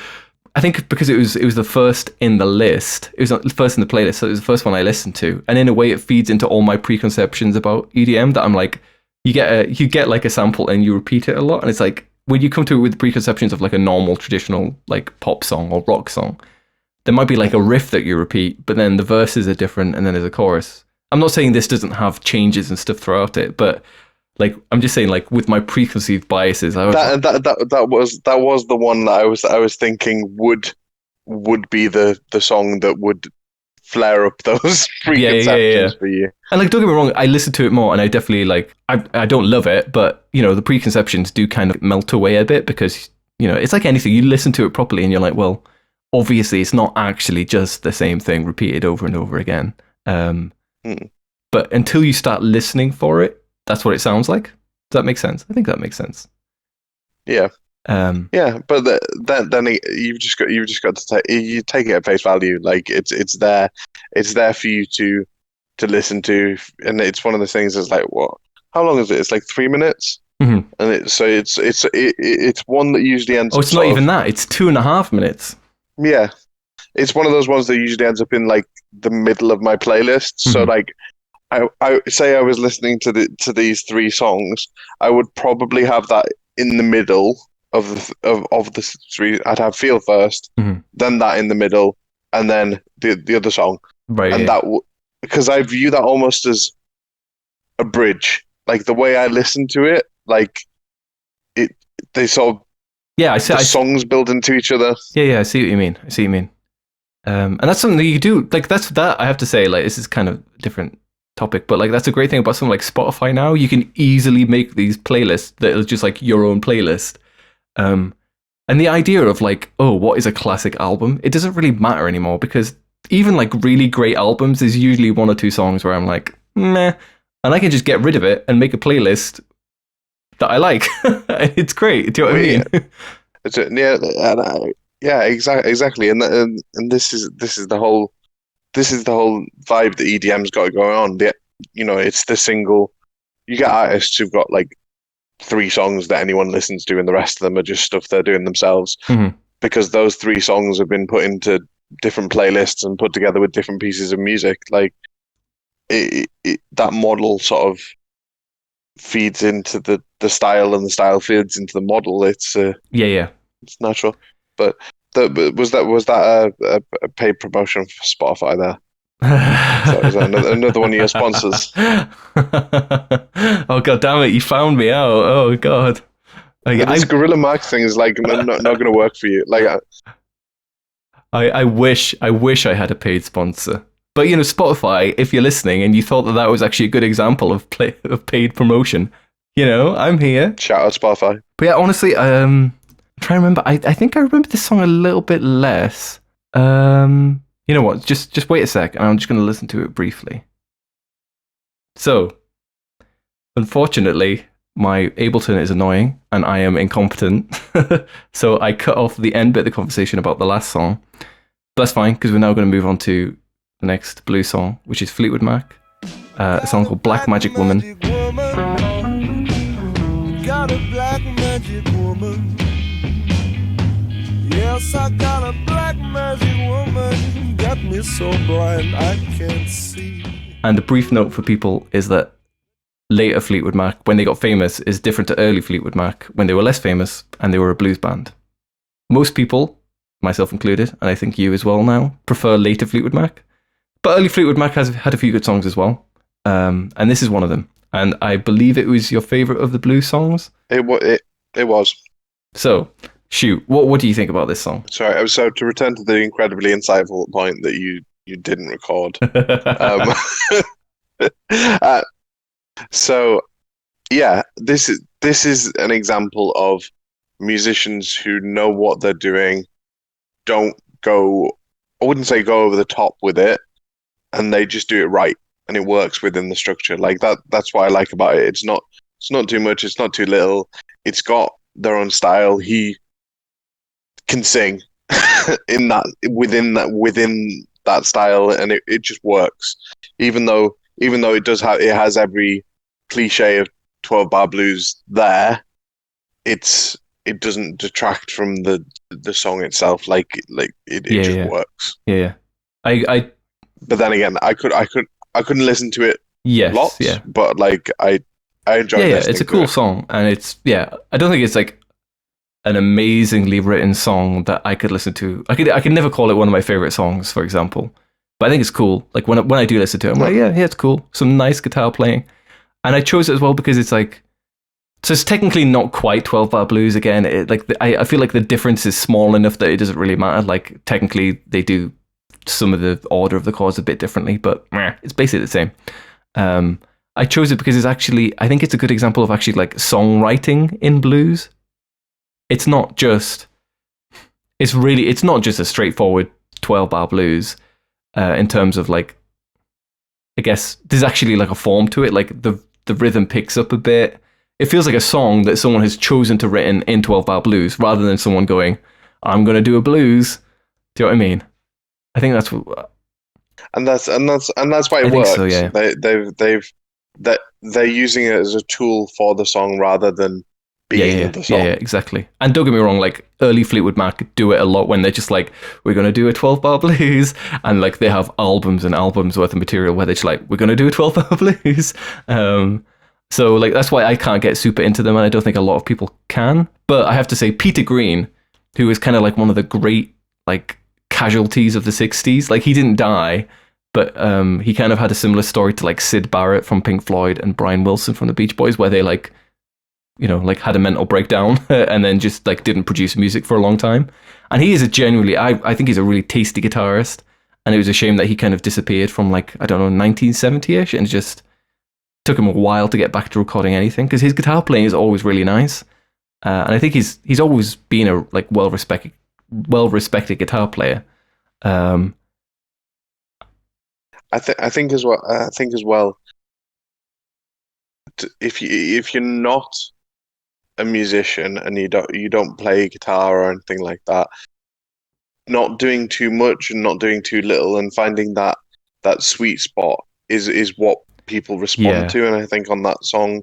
B: I think because it was the first in the list, it was the first in the playlist, so it was the first one I listened to, and in a way, it feeds into all my preconceptions about EDM. That I'm like, you get like a sample and you repeat it a lot, and it's like, when you come to it with preconceptions of like a normal traditional like pop song or rock song, there might be like a riff that you repeat, but then the verses are different and then there's a chorus. I'm not saying this doesn't have changes and stuff throughout it, but like I'm just saying, like with my preconceived biases, I was
A: that was the one that I was thinking would be the song that would flare up those preconceptions for you.
B: And like, don't get me wrong, I listen to it more, and I definitely like. I don't love it, but you know, the preconceptions do kind of melt away a bit because you know it's like anything. You listen to it properly, and you're like, well, obviously, it's not actually just the same thing repeated over and over again. But until you start listening for it, that's what it sounds like. Does that make sense? I think that makes sense.
A: Yeah. But then you've just got to take it at face value. Like it's there for you to listen to, and it's one of the things that's like, what? How long is it? It's like 3 minutes, and it's one that usually ends.
B: Oh, it's not even that. It's 2.5 minutes.
A: Yeah, it's one of those ones that usually ends up in like the middle of my playlist. So like, I say I was listening to these 3 songs, I would probably have that in the middle of the 3. I'd have Feel first, then that in the middle, and then the other song.
B: Right.
A: And that because I view that almost as a bridge. Like the way I listen to it, like they sort of songs build into each other.
B: Yeah, I see what you mean. And that's something that you do. Like that I have to say, like this is kind of a different topic, but like that's a great thing about something like Spotify now. You can easily make these playlists that are just like your own playlist. And the idea of like, oh, what is a classic album? It doesn't really matter anymore because even like really great albums, there's usually 1 or 2 songs where I'm like, meh, and I can just get rid of it and make a playlist that I like. It's great. Do you know what I mean?
A: Exactly. And this is the whole vibe that EDM's got going on. It's the single. You get artists who've got like 3 songs that anyone listens to, and the rest of them are just stuff they're doing themselves. Because those 3 songs have been put into different playlists and put together with different pieces of music. Like that model sort of feeds into the style, and the style feeds into the model. It's it's natural. But was that a paid promotion for Spotify there? Was that another one of your sponsors?
B: Oh god damn it, you found me out. Oh god. Like,
A: this guerrilla marketing is like not going to work for you. Like
B: I wish I had a paid sponsor. But you know, Spotify, if you're listening and you thought that was actually a good example of paid promotion, you know, I'm here.
A: Shout out Spotify.
B: But yeah, honestly, I'm trying to remember. I think I remember this song a little bit less. You know what? Just wait a sec, and I'm just going to listen to it briefly. So, unfortunately, my Ableton is annoying, and I am incompetent. So I cut off the end bit of the conversation about the last song. But that's fine, because we're now going to move on to the next blues song, which is Fleetwood Mac. A song called Black Magic Woman. Got a black magic woman. Yes, I got a black magic woman. Got me so blind I can't see. And the brief note for people is that later Fleetwood Mac, when they got famous, is different to early Fleetwood Mac when they were less famous and they were a blues band. Most people, myself included, and I think you as well now, prefer later Fleetwood Mac. But early Fleetwood Mac has had a few good songs as well. And this is one of them. And I believe it was your favourite of the blues songs?
A: It was.
B: So, shoot, what do you think about this song?
A: Sorry, so to return to the incredibly insightful point that you didn't record. So, yeah, this is an example of musicians who know what they're doing, don't go, I wouldn't say go over the top with it, and they just do it right, and it works within the structure. Like that's what I like about it. It's not too much, it's not too little. It's got their own style. He can sing within that style, and it just works. Even though it has every cliche of 12-bar blues there, it doesn't detract from the song itself. Like it just works.
B: Yeah.
A: But then again, I couldn't listen to it lots. Yeah. But like I enjoy it.
B: Yeah, it's a cool song, and it's I don't think it's like an amazingly written song that I could listen to. I could never call it one of my favorite songs, for example, but I think it's cool. Like when I do listen to it, I'm like, yeah, it's cool. Some nice guitar playing, and I chose it as well because it's like, so it's technically not quite 12-bar blues again. I feel like the difference is small enough that it doesn't really matter. Like technically they do some of the order of the chords a bit differently, but it's basically the same. I chose it because I think it's a good example of actually like songwriting in blues. It's not just a straightforward 12-bar blues in terms of like, I guess there's actually like a form to it. Like the rhythm picks up a bit. It feels like a song that someone has chosen to written in 12-bar blues rather than someone going, I'm going to do a blues. Do you know what I mean? I think that's what,
A: and that's why it
B: I think
A: works.
B: so, yeah.
A: They're using it as a tool for the song rather than being the song.
B: Yeah, exactly. And don't get me wrong, like early Fleetwood Mac do it a lot when they're just like, we're going to do a 12-bar blues, and like they have albums and albums worth of material where they're just like, we're going to do a 12-bar blues. So like that's why I can't get super into them, and I don't think a lot of people can. But I have to say, Peter Green, who is kind of like one of the great like casualties of the 60s, like he didn't die, but he kind of had a similar story to like Syd Barrett from Pink Floyd and Brian Wilson from the Beach Boys, where they like, you know, like had a mental breakdown and then just like didn't produce music for a long time. And he is a genuinely, I think he's a really tasty guitarist, and it was a shame that he kind of disappeared from like, I don't know, 1970-ish, and just took him a while to get back to recording anything, because his guitar playing is always really nice. And I think he's always been a like well-respected guitar player.
A: I think as well. If you're not a musician and you don't play guitar or anything like that, not doing too much and not doing too little, and finding that sweet spot is what people respond to. And I think on that song,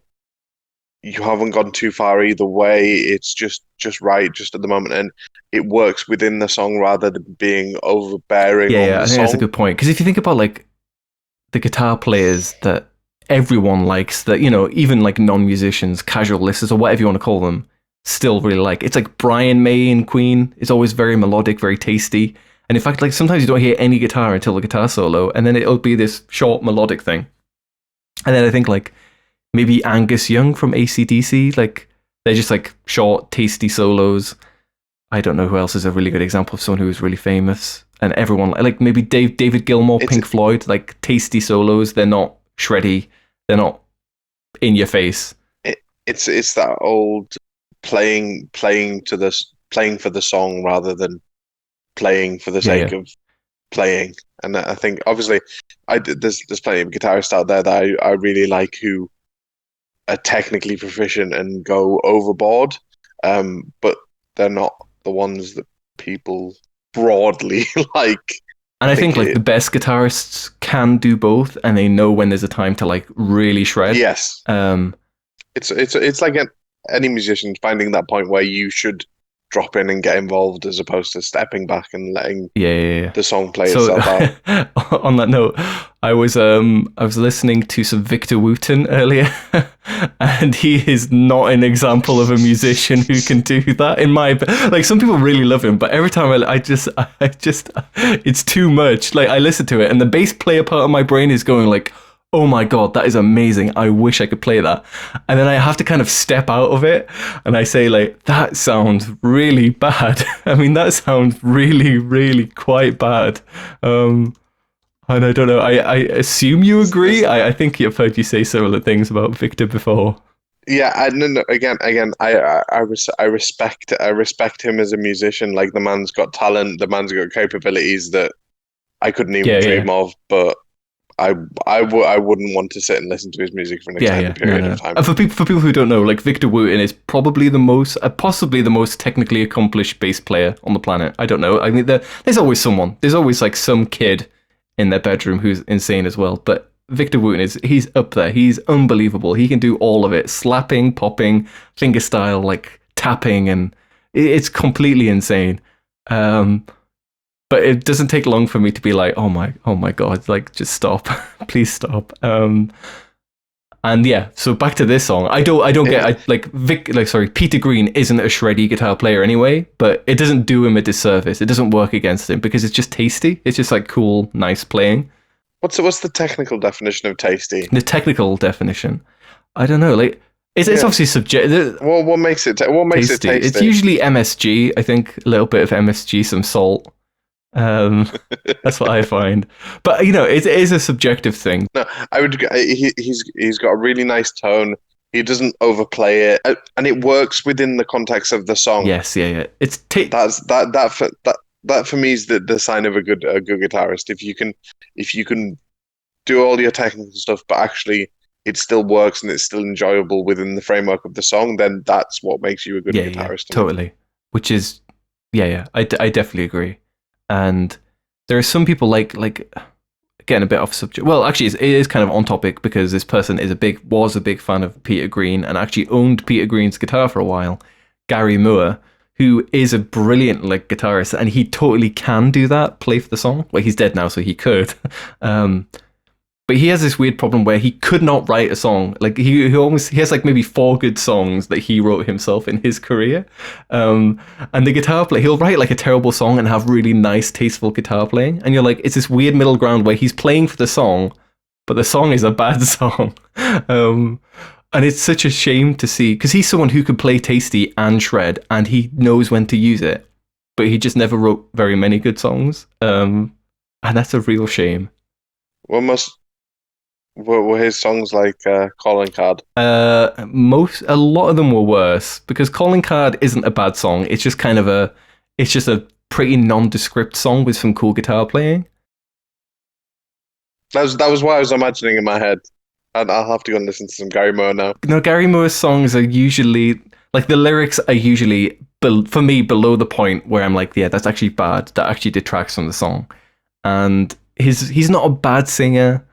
A: you haven't gone too far either way. It's just right, just at the moment, and it works within the song rather than being overbearing.
B: Yeah, I think that's a good point, because if you think about like the guitar players that everyone likes, that, you know, even like non-musicians, casual listeners, or whatever you want to call them, still really like, it's like Brian May in Queen is always very melodic, very tasty. And in fact, like sometimes you don't hear any guitar until the guitar solo, and then it'll be this short melodic thing. And then I think like maybe Angus Young from AC/DC, like they're just like short, tasty solos. I don't know who else is a really good example of someone who is really famous. And everyone, like maybe David Gilmour, Pink Floyd, like tasty solos. They're not shreddy. They're not in your face.
A: It's that old playing for the song rather than playing for the sake of playing. And I think obviously there's plenty of guitarists out there that I really like who are technically proficient and go overboard, but they're not the ones that people broadly like.
B: And I think like the best guitarists can do both, and they know when there's a time to like really shred.
A: Yes. It's like any musician finding that point where you should drop in and get involved, as opposed to stepping back and letting the song play itself out.
B: On that note, I was listening to some Victor Wooten earlier, and he is not an example of a musician who can do that. In my, like, some people really love him, but every time I just it's too much. Like, I listen to it, and the bass player part of my brain is going like, oh my God, that is amazing. I wish I could play that. And then I have to kind of step out of it, and I say like, that sounds really bad. I mean, that sounds really, really quite bad. And I don't know, I assume you agree. I think I've heard you say similar things about Victor before.
A: Yeah, no, again, I respect him as a musician. Like, the man's got talent, the man's got capabilities that I couldn't even dream of, but I wouldn't want to sit and listen to his music for an extended period of time.
B: And for people who don't know, like, Victor Wooten is probably possibly the most technically accomplished bass player on the planet. I don't know. I mean, there's always someone. There's always like some kid in their bedroom who's insane as well. But Victor Wooten he's up there. He's unbelievable. He can do all of it: slapping, popping, fingerstyle, like tapping, and it's completely insane. But it doesn't take long for me to be like, oh my God, like, just stop. Please stop. And yeah, so back to this song. I don't get Peter Green isn't a shreddy guitar player anyway, but it doesn't do him a disservice. It doesn't work against him because it's just tasty. It's just like cool, nice playing.
A: What's the technical definition of tasty?
B: The technical definition, I don't know. Like it's obviously subjective.
A: Well, what makes it tasty?
B: It's usually MSG. I think a little bit of MSG, some salt. That's what I find. But it is a subjective thing.
A: No, I would. He's got a really nice tone. He doesn't overplay it, and it works within the context of the song.
B: Yes, yeah. It's
A: that for me is the sign of a good guitarist. If you can do all your technical stuff, but actually it still works and it's still enjoyable within the framework of the song, then that's what makes you a good guitarist.
B: Yeah, totally. Which is, I definitely agree. And there are some people like getting a bit off subject. Well, actually, it is kind of on topic because this person was a big fan of Peter Green and actually owned Peter Green's guitar for a while. Gary Moore, who is a brilliant guitarist, and he totally can do that, play for the song. Well, he's dead now, so he could. But he has this weird problem where he could not write a song. Like he has maybe 4 good songs that he wrote himself in his career. And the guitar player, he'll write a terrible song and have really nice, tasteful guitar playing. And you're like, it's this weird middle ground where he's playing for the song, but the song is a bad song. And it's such a shame to see, because he's someone who could play tasty and shred, and he knows when to use it, but he just never wrote very many good songs. And that's a real shame.
A: Were his songs like Calling Card?
B: A lot of them were worse, because Calling Card isn't a bad song. It's just it's just a pretty nondescript song with some cool guitar playing.
A: That was what I was imagining in my head. And I'll have to go and listen to some Gary Moore now.
B: No, Gary Moore's songs are usually the lyrics are usually for me below the point where I'm like, yeah, that's actually bad. That actually detracts from the song. And he's not a bad singer.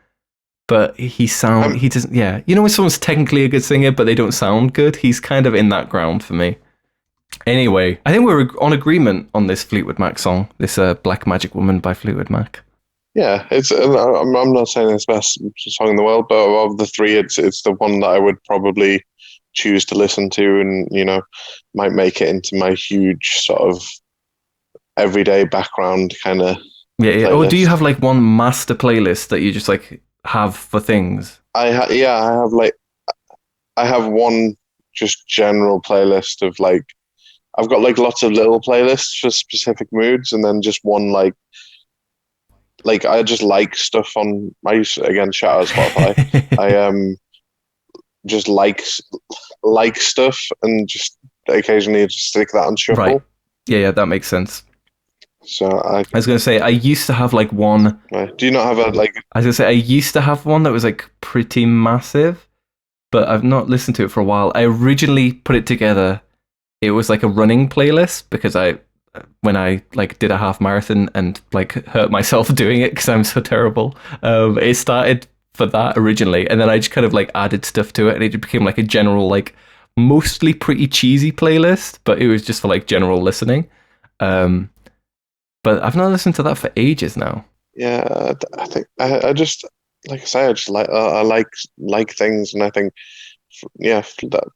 B: But he doesn't, when someone's technically a good singer, but they don't sound good, he's kind of in that ground for me. Anyway, I think we're on agreement on this Fleetwood Mac song, this Black Magic Woman by Fleetwood Mac.
A: Yeah, I'm not saying it's the best song in the world, but of the 3, it's the one that I would probably choose to listen to and, might make it into my huge sort of everyday background kind of
B: Yeah. Or do you have one master playlist that you just have for things?
A: I have one just general playlist of I've got lots of little playlists for specific moods, and then just one I just like stuff on. I used to, again, shout out Spotify. I just like stuff and just occasionally just stick that on shuffle.
B: Right. Yeah, that makes sense.
A: So I
B: was going to say, I used to have one.
A: Do you not have a
B: I was going to say, I used to have one that was pretty massive, but I've not listened to it for a while. I originally put it together. It was a running playlist because when I did a half marathon and hurt myself doing it because I'm so terrible. It started for that originally, and then I just kind of added stuff to it, and it became a general mostly pretty cheesy playlist, but it was just for general listening. But I've not listened to that for ages now.
A: Yeah, I think I just I just I like things, and I think that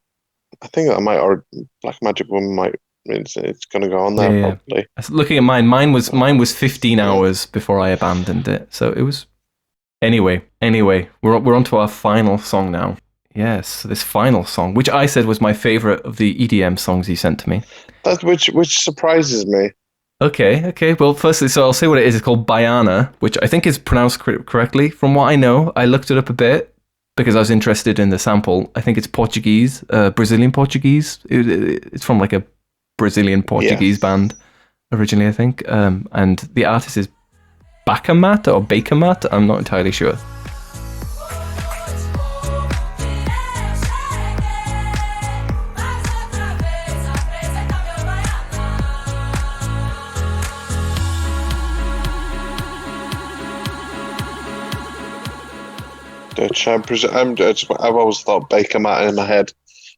A: I think that or Black Magic Woman might. It's going to go on there probably.
B: Looking at mine. Mine was 15 hours before I abandoned it. So it was. Anyway, we're on to our final song now. Yes, this final song, which I said was my favorite of the EDM songs you sent to me.
A: That which surprises me.
B: Okay. Well, firstly, so I'll say what it is. It's called Baiana, which I think is pronounced correctly. From what I know, I looked it up a bit because I was interested in the sample. I think it's Portuguese, Brazilian Portuguese. It's from a Brazilian Portuguese band originally, I think. And the artist is Bakermat or Bakermat. I'm not entirely sure.
A: Dutch. I've always thought Bakermat in my head.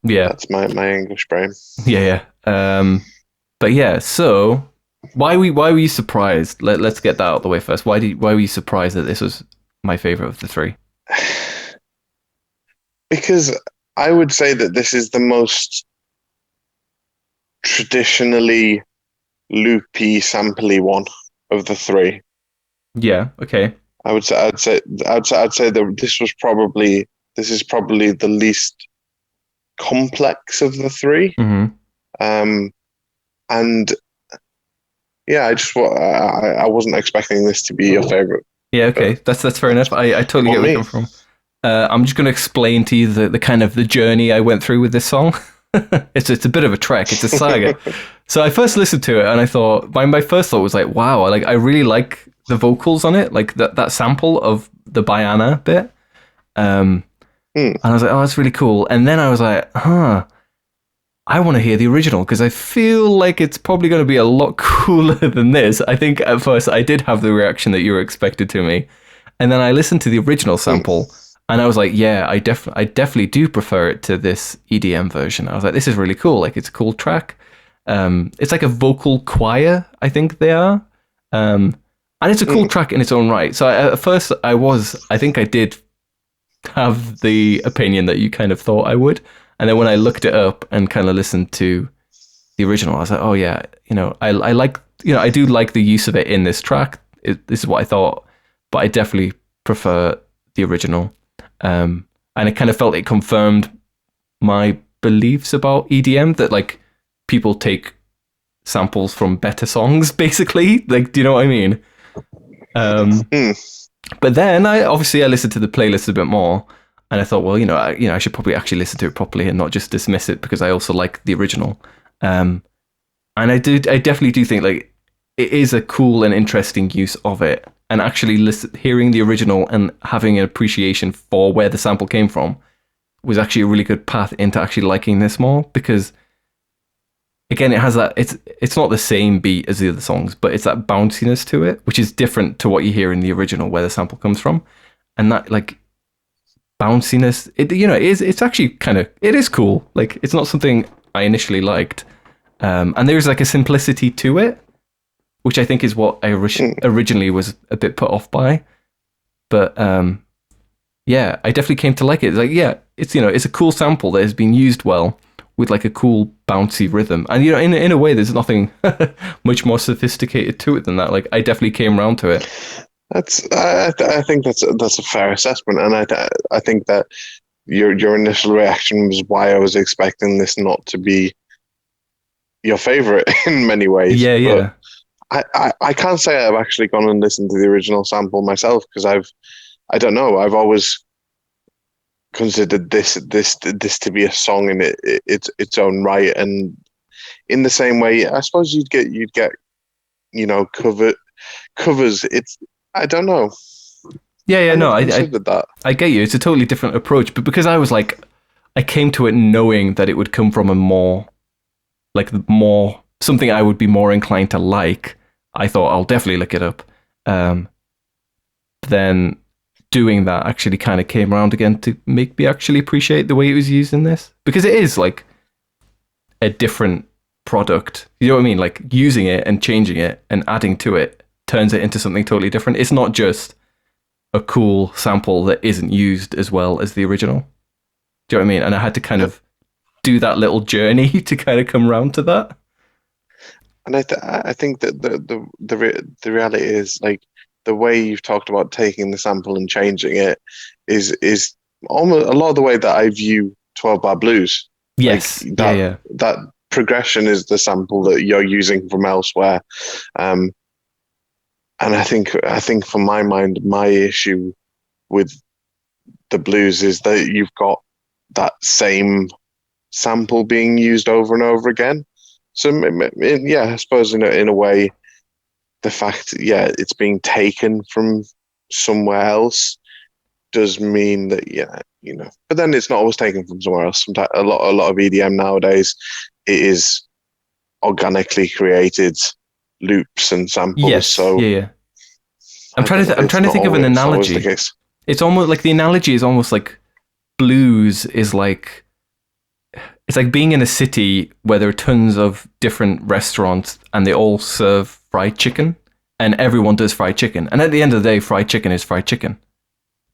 B: Yeah,
A: that's my English brain.
B: Yeah. But yeah. So why were you surprised? Let's get that out of the way first. Why were you surprised that this was my favorite of the 3?
A: because I would say that this is the most traditionally loopy, sampley one of the three.
B: Yeah. Okay.
A: I'd say that this is probably the least complex of the three.
B: Mm-hmm.
A: And yeah, I wasn't expecting this to be your favorite.
B: Yeah. Okay. That's fair enough. I totally get where you come from. I'm just going to explain to you the kind of the journey I went through with this song. It's a bit of a trek. It's a saga. So I first listened to it and I thought my first thought was like, wow, I really like the vocals on it, like that sample of the Baiana bit. And I was like, oh, that's really cool. And then I was like, I want to hear the original because I feel like it's probably going to be a lot cooler than this. I think at first I did have the reaction that you were expected to me. And then I listened to the original sample and I was like, yeah, I definitely do prefer it to this EDM version. I was like, this is really cool. Like, it's a cool track. It's like a vocal choir, I think they are. And it's a cool track in its own right. So at first I think I did have the opinion that you kind of thought I would. And then when I looked it up and kind of listened to the original, I was like, oh yeah, I like, I do like the use of it in this track. This is what I thought, but I definitely prefer the original. And I kind of felt it confirmed my beliefs about EDM, that like people take samples from better songs, basically. Like, do you know what I mean? But then I listened to the playlist a bit more, and I thought, well, I should probably actually listen to it properly and not just dismiss it because I also like the original. And I definitely do think like it is a cool and interesting use of it. And actually hearing the original and having an appreciation for where the sample came from was actually a really good path into actually liking this more, because again, it has that, it's not the same beat as the other songs, but it's that bounciness to it, which is different to what you hear in the original where the sample comes from. And that like bounciness, it's actually kind of, it is cool. Like, it's not something I initially liked. And there's like a simplicity to it, which I think is what I originally was a bit put off by. But yeah, I definitely came to like it. It's like, yeah, it's it's a cool sample that has been used well with like a cool bouncy rhythm. And in a way, there's nothing much more sophisticated to it than that. Like, I definitely came around to it.
A: I think that's a fair assessment, and I think that your initial reaction was why I was expecting this not to be your favorite in many ways.
B: Yeah, yeah.
A: I can't say I've actually gone and listened to the original sample myself, because I don't know, I've always considered this to be a song in its own right, and in the same way, I suppose you'd get covers. I don't know.
B: Yeah, no, I
A: considered that.
B: I get you. It's a totally different approach, but because I was like, I came to it knowing that it would come from a more something I would be more inclined to like. I thought I'll definitely look it up. Then doing that actually kind of came around again to make me actually appreciate the way it was used in this, because it is like a different product. You know what I mean? Like, using it and changing it and adding to it turns it into something totally different. It's not just a cool sample that isn't used as well as the original. Do you know what I mean? And I had to kind of do that little journey to kind of come around to that.
A: And I think that the reality is, like, the way you've talked about taking the sample and changing it is almost a lot of the way that I view 12-bar blues.
B: Yes,
A: like
B: that
A: progression is the sample that you're using from elsewhere. And I think for my mind, my issue with the blues is that you've got that same sample being used over and over again. So yeah, I suppose in a way, the fact it's being taken from somewhere else does mean that but then it's not always taken from somewhere else. Sometimes a lot of EDM nowadays, it is organically created loops and samples.
B: Yes,
A: so
B: yeah. I'm trying to think of an analogy. It's almost like, the analogy is almost like blues is like, it's like being in a city where there are tons of different restaurants and they all serve fried chicken, and everyone does fried chicken. And at the end of the day, fried chicken is fried chicken.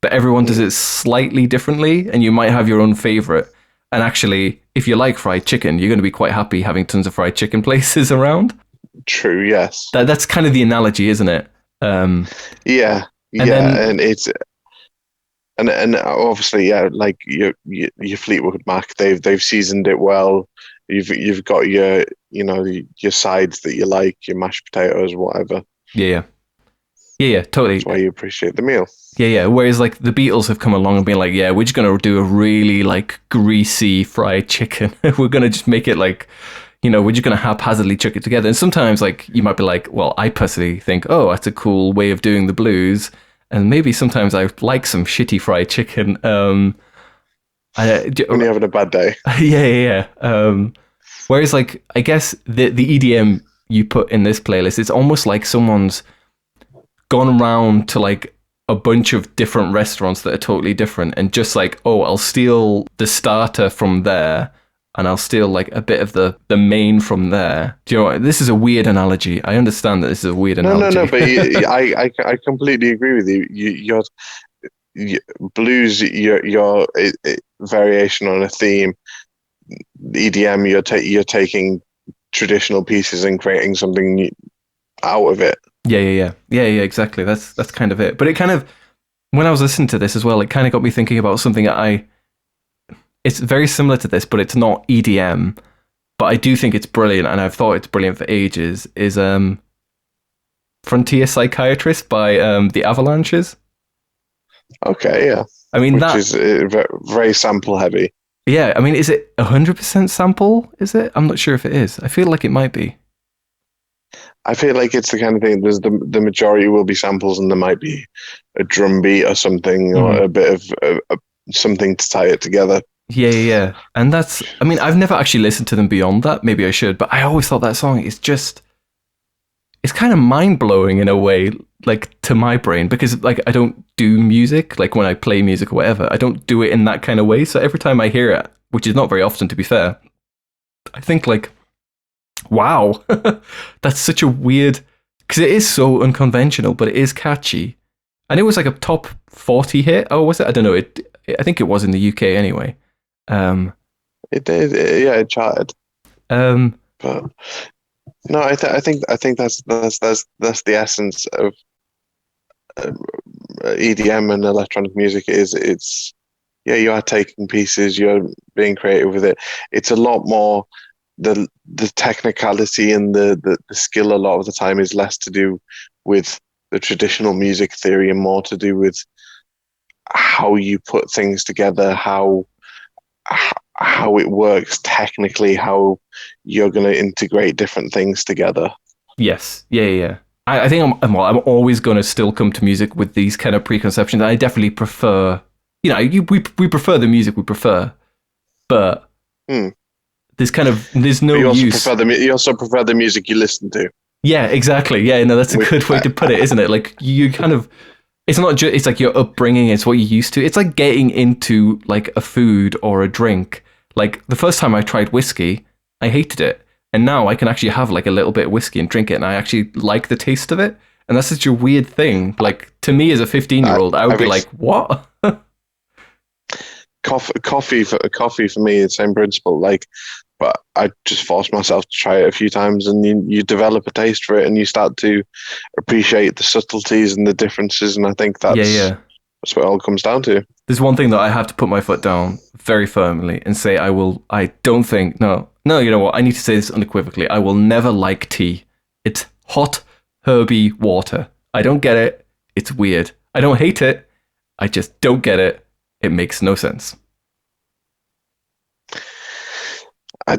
B: but everyone does it slightly differently, and you might have your own favorite. And actually, if you like fried chicken, you're going to be quite happy having tons of fried chicken places around.
A: True, yes.
B: That's kind of the analogy, isn't it?
A: Yeah, and it's and obviously, yeah, like your Fleetwood Mac, they've seasoned it well. You've got your your sides that you like, your mashed potatoes, whatever.
B: Yeah, totally.
A: That's why you appreciate the meal.
B: Yeah. Whereas like the Beatles have come along and been like, yeah, we're just gonna do a really like greasy fried chicken. We're gonna just make it like, we're just gonna haphazardly chuck it together. And sometimes like you might be like, well, I personally think, oh, that's a cool way of doing the blues. And maybe sometimes I like some shitty fried chicken.
A: When you're having a bad day.
B: Yeah. Whereas like I guess the EDM you put in this playlist, it's almost like someone's gone around to like a bunch of different restaurants that are totally different and just like, oh, I'll steal the starter from there and I'll steal like a bit of the main from there. Do you know what? This is a weird analogy. I understand that this is a weird analogy.
A: No, but I completely agree with you. Your blues, your variation on a theme. EDM, you're taking traditional pieces and creating something out of it.
B: Yeah, exactly. That's kind of it. But it kind of, when I was listening to this as well, it kind of got me thinking about something that it's very similar to this, but it's not EDM. But I do think it's brilliant, and I've thought it's brilliant for ages, is Frontier Psychiatrist by the Avalanches.
A: Okay, yeah.
B: I mean,
A: which is very sample heavy.
B: Yeah, I mean, is it 100% sample? Is it? I'm not sure if it is. I feel like it might be.
A: I feel like it's the kind of thing. There's the majority will be samples, and there might be a drum beat or something, or a bit of something to tie it together.
B: Yeah. And that's, I mean, I've never actually listened to them beyond that. Maybe I should, but I always thought that song is just, it's kind of mind blowing in a way, like to my brain, because like I don't do music, like when I play music or whatever, I don't do it in that kind of way. So every time I hear it, which is not very often to be fair, I think like, wow, that's such a weird, because it is so unconventional, but it is catchy. And it was like a top 40 hit. Oh, was it? I don't know. I think it was in the UK anyway.
A: It did. Yeah, it charted. But no, I think that's the essence of EDM and electronic music. You are taking pieces, you're being creative with it. It's a lot more. The technicality and the skill a lot of the time is less to do with the traditional music theory and more to do with how you put things together, how it works technically, how you're going to integrate different things together.
B: Yes, yeah. I think I'm always going to still come to music with these kind of preconceptions. I definitely prefer, we prefer the music we prefer, but. There's no use.
A: You also prefer the music you listen to.
B: Yeah, exactly. Yeah, no, that's a good way to put it, isn't it? Like you kind of, it's not just, it's like your upbringing, it's what you're used to. It's like getting into like a food or a drink. Like the first time I tried whiskey, I hated it. And now I can actually have like a little bit of whiskey and drink it, and I actually like the taste of it. And that's such a weird thing. Like to me as a 15-year-old, I would be like, what?
A: Coffee for me, the same principle. Like, but I just forced myself to try it a few times, and you develop a taste for it, and you start to appreciate the subtleties and the differences. And I think that's what it all comes down to.
B: There's one thing that I have to put my foot down very firmly and say I don't think, no, you know what? I need to say this unequivocally. I will never like tea. It's hot, herby water. I don't get it. It's weird. I don't hate it. I just don't get it. It makes no sense.
A: I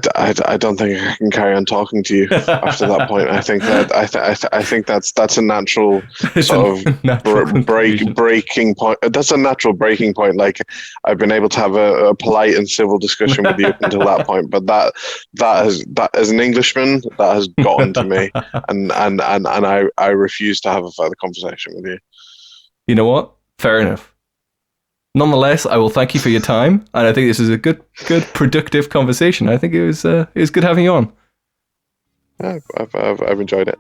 A: don't think I can carry on talking to you after that point. I think that's a natural sort of breaking point. That's a natural breaking point. Like I've been able to have a polite and civil discussion with you up until that point, but that has as an Englishman that has gotten to me, and I refuse to have a further conversation with you.
B: You know what? Fair enough. Nonetheless, I will thank you for your time, and I think this is a good, productive conversation. I think it was good having you on.
A: Yeah, I've enjoyed it.